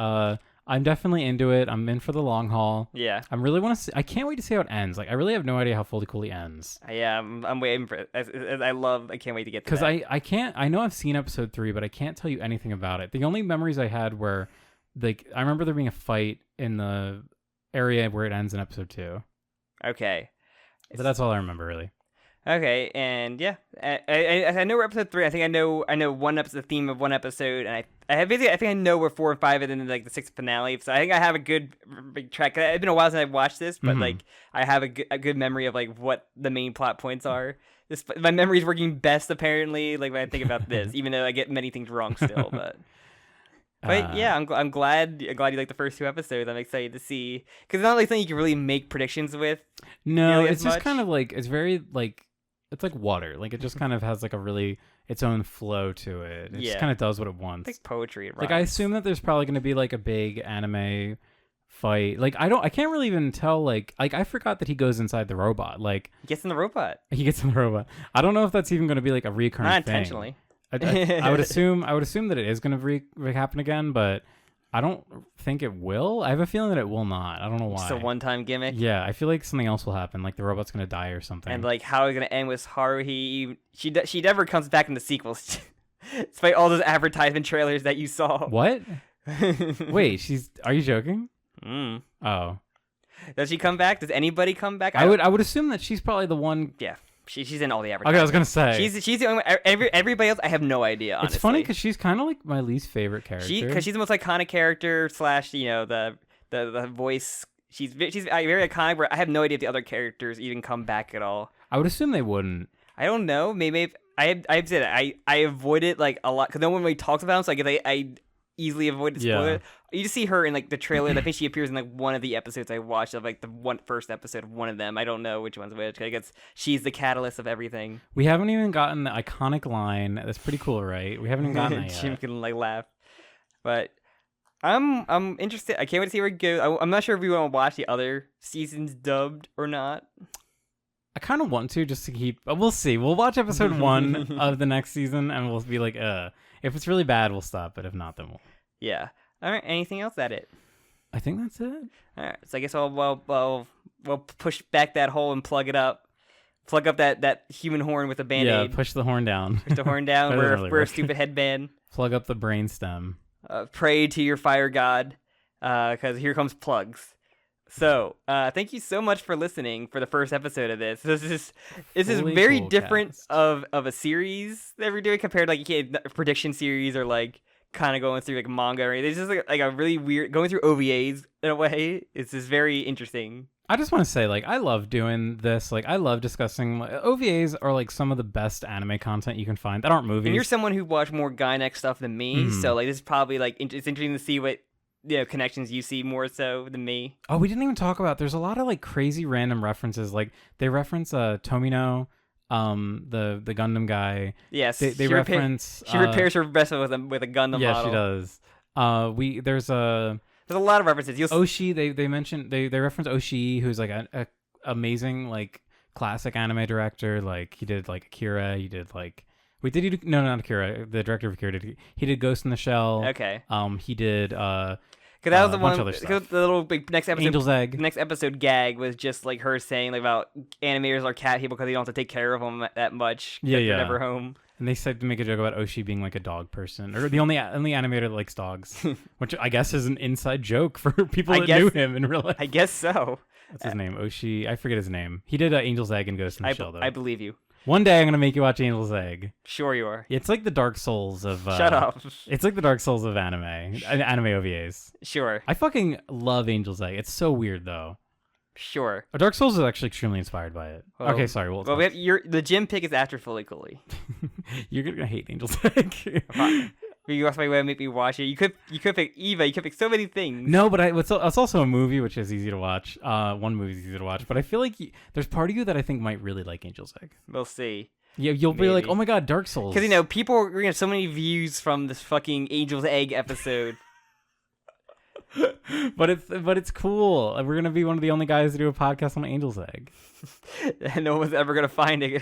Speaker 2: I'm definitely into it. I'm in for the long haul.
Speaker 1: Yeah.
Speaker 2: I really want to see. I can't wait to see how it ends. Like I really have no idea how Fooly Cooly ends.
Speaker 1: Yeah, I'm waiting for it. I can't wait to get to
Speaker 2: that.
Speaker 1: Because
Speaker 2: I can't. I know I've seen episode 3, but I can't tell you anything about it. The only memories I had were like I remember there being a fight in the area where it ends in episode 2.
Speaker 1: Okay.
Speaker 2: But that's all I remember really.
Speaker 1: Okay, and yeah, I know we're episode 3. I think I know one episode, the theme of one episode, and I think I know where 4 and 5 and then like the 6th finale. So I think I have a good big track. It's been a while since I've watched this, but like I have a good memory of like what the main plot points are. My memory's working best apparently. Like when I think about this, even though I get many things wrong still, but. But yeah, I'm glad you like the first 2 episodes. I'm excited to see because it's not like something you can really make predictions with.
Speaker 2: No, it's just kind of like it's very like. It's like water. Like it just kind of has like a really its own flow to it. It just kind of does what it wants.
Speaker 1: It's like poetry.
Speaker 2: Like I assume that there's probably going to be like a big anime fight. Like I can't really even tell. Like I forgot that he goes inside the robot. Like
Speaker 1: he gets in the robot.
Speaker 2: He gets in the robot. I don't know if that's even going to be like a recurring
Speaker 1: Not
Speaker 2: thing.
Speaker 1: intentionally.
Speaker 2: I would assume that it is going to happen again, but I don't think it will. I have a feeling that it will not. I don't know why.
Speaker 1: It's a one-time gimmick.
Speaker 2: Yeah, I feel like something else will happen. Like the robot's gonna die or something.
Speaker 1: And like how it's gonna end with Haruhi. She never comes back in the sequels, despite all those advertisement trailers that you saw.
Speaker 2: What? Wait, are you joking? Oh.
Speaker 1: Does she come back? Does anybody come back?
Speaker 2: I would assume that she's probably the one.
Speaker 1: Yeah. She's in all the advertisements.
Speaker 2: Okay, I was gonna say
Speaker 1: she's the only one. Everybody else, I have no idea. Honestly,
Speaker 2: it's funny because she's kind of like my least favorite character.
Speaker 1: Because she's the most iconic character / the voice. She's very iconic. Where I have no idea if the other characters even come back at all.
Speaker 2: I would assume they wouldn't.
Speaker 1: I don't know. Maybe I've said it. I avoid it like a lot because no one really talks about him. So I easily avoid the spoiler. Yeah. You just see her in like the trailer. I think she appears in like one of the episodes I watched of like the first episode of one of them. I don't know which one's which. I guess she's the catalyst of everything.
Speaker 2: We haven't even gotten the iconic line. That's pretty cool, right? We haven't even gotten that yet.
Speaker 1: Jim can like laugh, but I'm interested. I can't wait to see where it goes. I'm not sure if we want to watch the other seasons dubbed or not.
Speaker 2: I kind of want to just to keep. We'll see. We'll watch episode 1 of the next season, and we'll be like, if it's really bad, we'll stop. But if not, then we'll.
Speaker 1: Yeah. All right. Anything else? That it?
Speaker 2: I think that's it.
Speaker 1: All right. So I guess we'll push back that hole and plug it up. Plug up that human horn with a Band-Aid.
Speaker 2: Yeah. Push the horn down.
Speaker 1: Push the horn down. Wear a stupid headband.
Speaker 2: Plug up the brainstem.
Speaker 1: Pray to your fire god, because here comes plugs. So, thank you so much for listening for the first episode of this. This is very different of a series that we're doing compared to like a prediction series or like kind of going through like manga or anything. It's just like a really weird going through OVAs in a way. It's just very interesting.
Speaker 2: I just want to say, like, I love doing this. Like, I love discussing OVAs are like some of the best anime content you can find that aren't movies.
Speaker 1: And you're someone who watched more Gynex stuff than me, so like this is probably like it's interesting to see what connections you see more so than me.
Speaker 2: Oh, we didn't even talk about. There's a lot of like crazy random references. Like they reference Tomino, the Gundam guy.
Speaker 1: Yes,
Speaker 2: they reference.
Speaker 1: She repairs her vessel with a Gundam model.
Speaker 2: Yeah, she does.
Speaker 1: There's a lot of references.
Speaker 2: Oshi, they mentioned they reference Oshi, who's like a amazing like classic anime director. Like he did like Akira. He did like no, not Akira. The director of Akira he did Ghost in the Shell.
Speaker 1: Okay.
Speaker 2: He did
Speaker 1: Cause that was the one. The little big next episode.
Speaker 2: Angel's Egg.
Speaker 1: Next episode gag was just like her saying like about animators are cat people because they don't have to take care of them that much.
Speaker 2: Yeah.
Speaker 1: They're never home.
Speaker 2: And they said to make a joke about Oshi being like a dog person, or the only animator that likes dogs, which I guess is an inside joke for people that knew him in real life.
Speaker 1: I guess so.
Speaker 2: What's his name? Oshi. I forget his name. He did Angel's Egg and Ghost in the Shell, though.
Speaker 1: I believe you.
Speaker 2: One day I'm gonna make you watch Angel's Egg.
Speaker 1: Sure you are.
Speaker 2: It's like the Dark Souls of.
Speaker 1: Shut up.
Speaker 2: It's like the Dark Souls of anime OVAs.
Speaker 1: Sure.
Speaker 2: I fucking love Angel's Egg. It's so weird though.
Speaker 1: Sure.
Speaker 2: Dark Souls is actually extremely inspired by it.
Speaker 1: Well,
Speaker 2: okay, sorry.
Speaker 1: Well, we have the gym pick is after Fooly Cooly.
Speaker 2: You're gonna hate Angel's Egg.
Speaker 1: You also might make me watch it. You could pick Eva. You could pick so many things.
Speaker 2: No, but it's also a movie which is easy to watch. One movie is easy to watch, but I feel like there's part of you that I think might really like Angel's Egg.
Speaker 1: We'll see.
Speaker 2: Yeah, you'll be like, oh my god, Dark Souls.
Speaker 1: Because people are gonna have so many views from this fucking Angel's Egg episode.
Speaker 2: but it's cool. We're gonna be one of the only guys to do a podcast on Angel's Egg.
Speaker 1: And no one's ever gonna find it.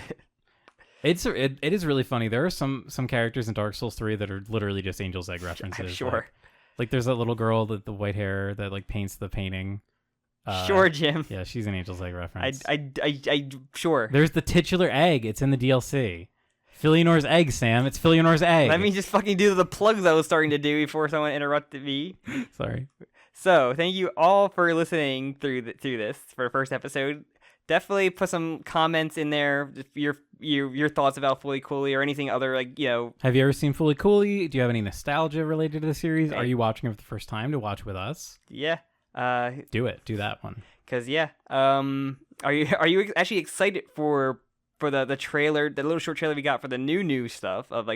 Speaker 2: It is really funny. There are some characters in Dark Souls 3 that are literally just Angel's Egg references.
Speaker 1: I'm sure.
Speaker 2: Like there's that little girl with the white hair that like paints the painting.
Speaker 1: Sure, Jim.
Speaker 2: Yeah, she's an Angel's Egg reference.
Speaker 1: I sure.
Speaker 2: There's the titular egg. It's in the DLC. Fillionor's egg, Sam. It's Fillionor's egg.
Speaker 1: Let me just fucking do the plugs I was starting to do before someone interrupted me.
Speaker 2: Sorry.
Speaker 1: So thank you all for listening through this for the first episode. Definitely put some comments in there, your thoughts about Fooly Cooly or anything other
Speaker 2: Have you ever seen Fooly Cooly? Do you have any nostalgia related to the series? Are you watching it for the first time to watch with us?
Speaker 1: Yeah.
Speaker 2: Do that one.
Speaker 1: Cause yeah. Are you actually excited for the trailer, the little short trailer we got for the new stuff of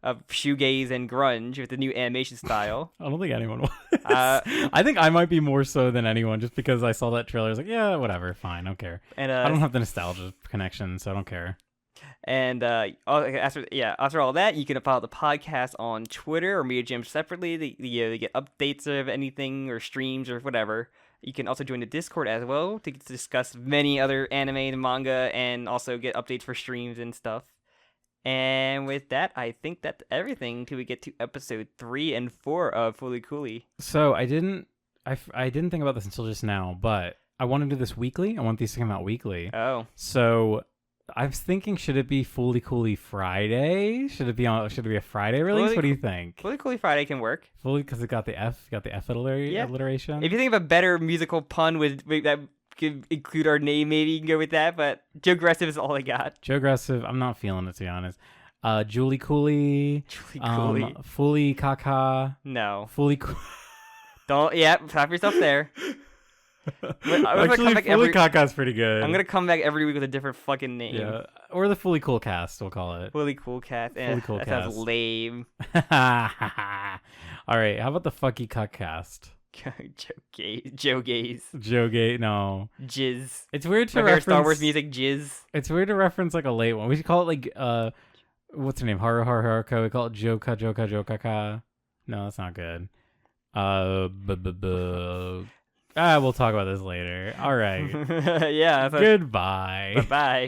Speaker 1: of shoegaze and grunge with the new animation style?
Speaker 2: I don't think anyone was. I think I might be more so than anyone just because I saw that trailer. I was like, yeah, whatever, fine, I don't care. And I don't have the nostalgia connection, so I don't care.
Speaker 1: And after all that, you can follow the podcast on Twitter or Media Jam separately to get updates of anything or streams or whatever. You can also join the Discord as well to discuss many other anime and manga and also get updates for streams and stuff. And with that, I think that's everything till we get to episode 3 and 4 of Fooly Cooly.
Speaker 2: So I didn't think about this until just now, but I want to do this weekly. I want these to come out weekly.
Speaker 1: Oh.
Speaker 2: So I was thinking, should it be Fooly Cooly Friday? Should it be a Friday release? What do you think?
Speaker 1: Fooly Cooly Friday can work.
Speaker 2: Fooly, because it got the F alliteration.
Speaker 1: If you think of a better musical pun that could include our name, maybe you can go with that, but JOSKA-SKA is all I got.
Speaker 2: JOSKA-SKA, I'm not feeling it, to be honest. Julie Cooly. Fooly Kaka.
Speaker 1: No.
Speaker 2: Fooly Cooly.
Speaker 1: Don't, stop yourself there.
Speaker 2: Actually, Fooly Kaka is pretty good.
Speaker 1: I'm going to come back every week with a different fucking name.
Speaker 2: Yeah, or the Fooly Cool Cast, we'll call it.
Speaker 1: Fooly Cool Cast.
Speaker 2: Fooly Cool
Speaker 1: that
Speaker 2: Cast.
Speaker 1: sounds lame.
Speaker 2: All right, how about the Fucky Cuck Cast?
Speaker 1: Joe Gaze.
Speaker 2: No.
Speaker 1: Jizz.
Speaker 2: It's weird to
Speaker 1: reference
Speaker 2: reference
Speaker 1: Star Wars music. Jizz.
Speaker 2: It's weird to reference like a late one. We should call it like what's her name? Haruko. We call it Joka. No, that's not good. We'll talk about this later. All right.
Speaker 1: Yeah.
Speaker 2: Goodbye.
Speaker 1: Bye.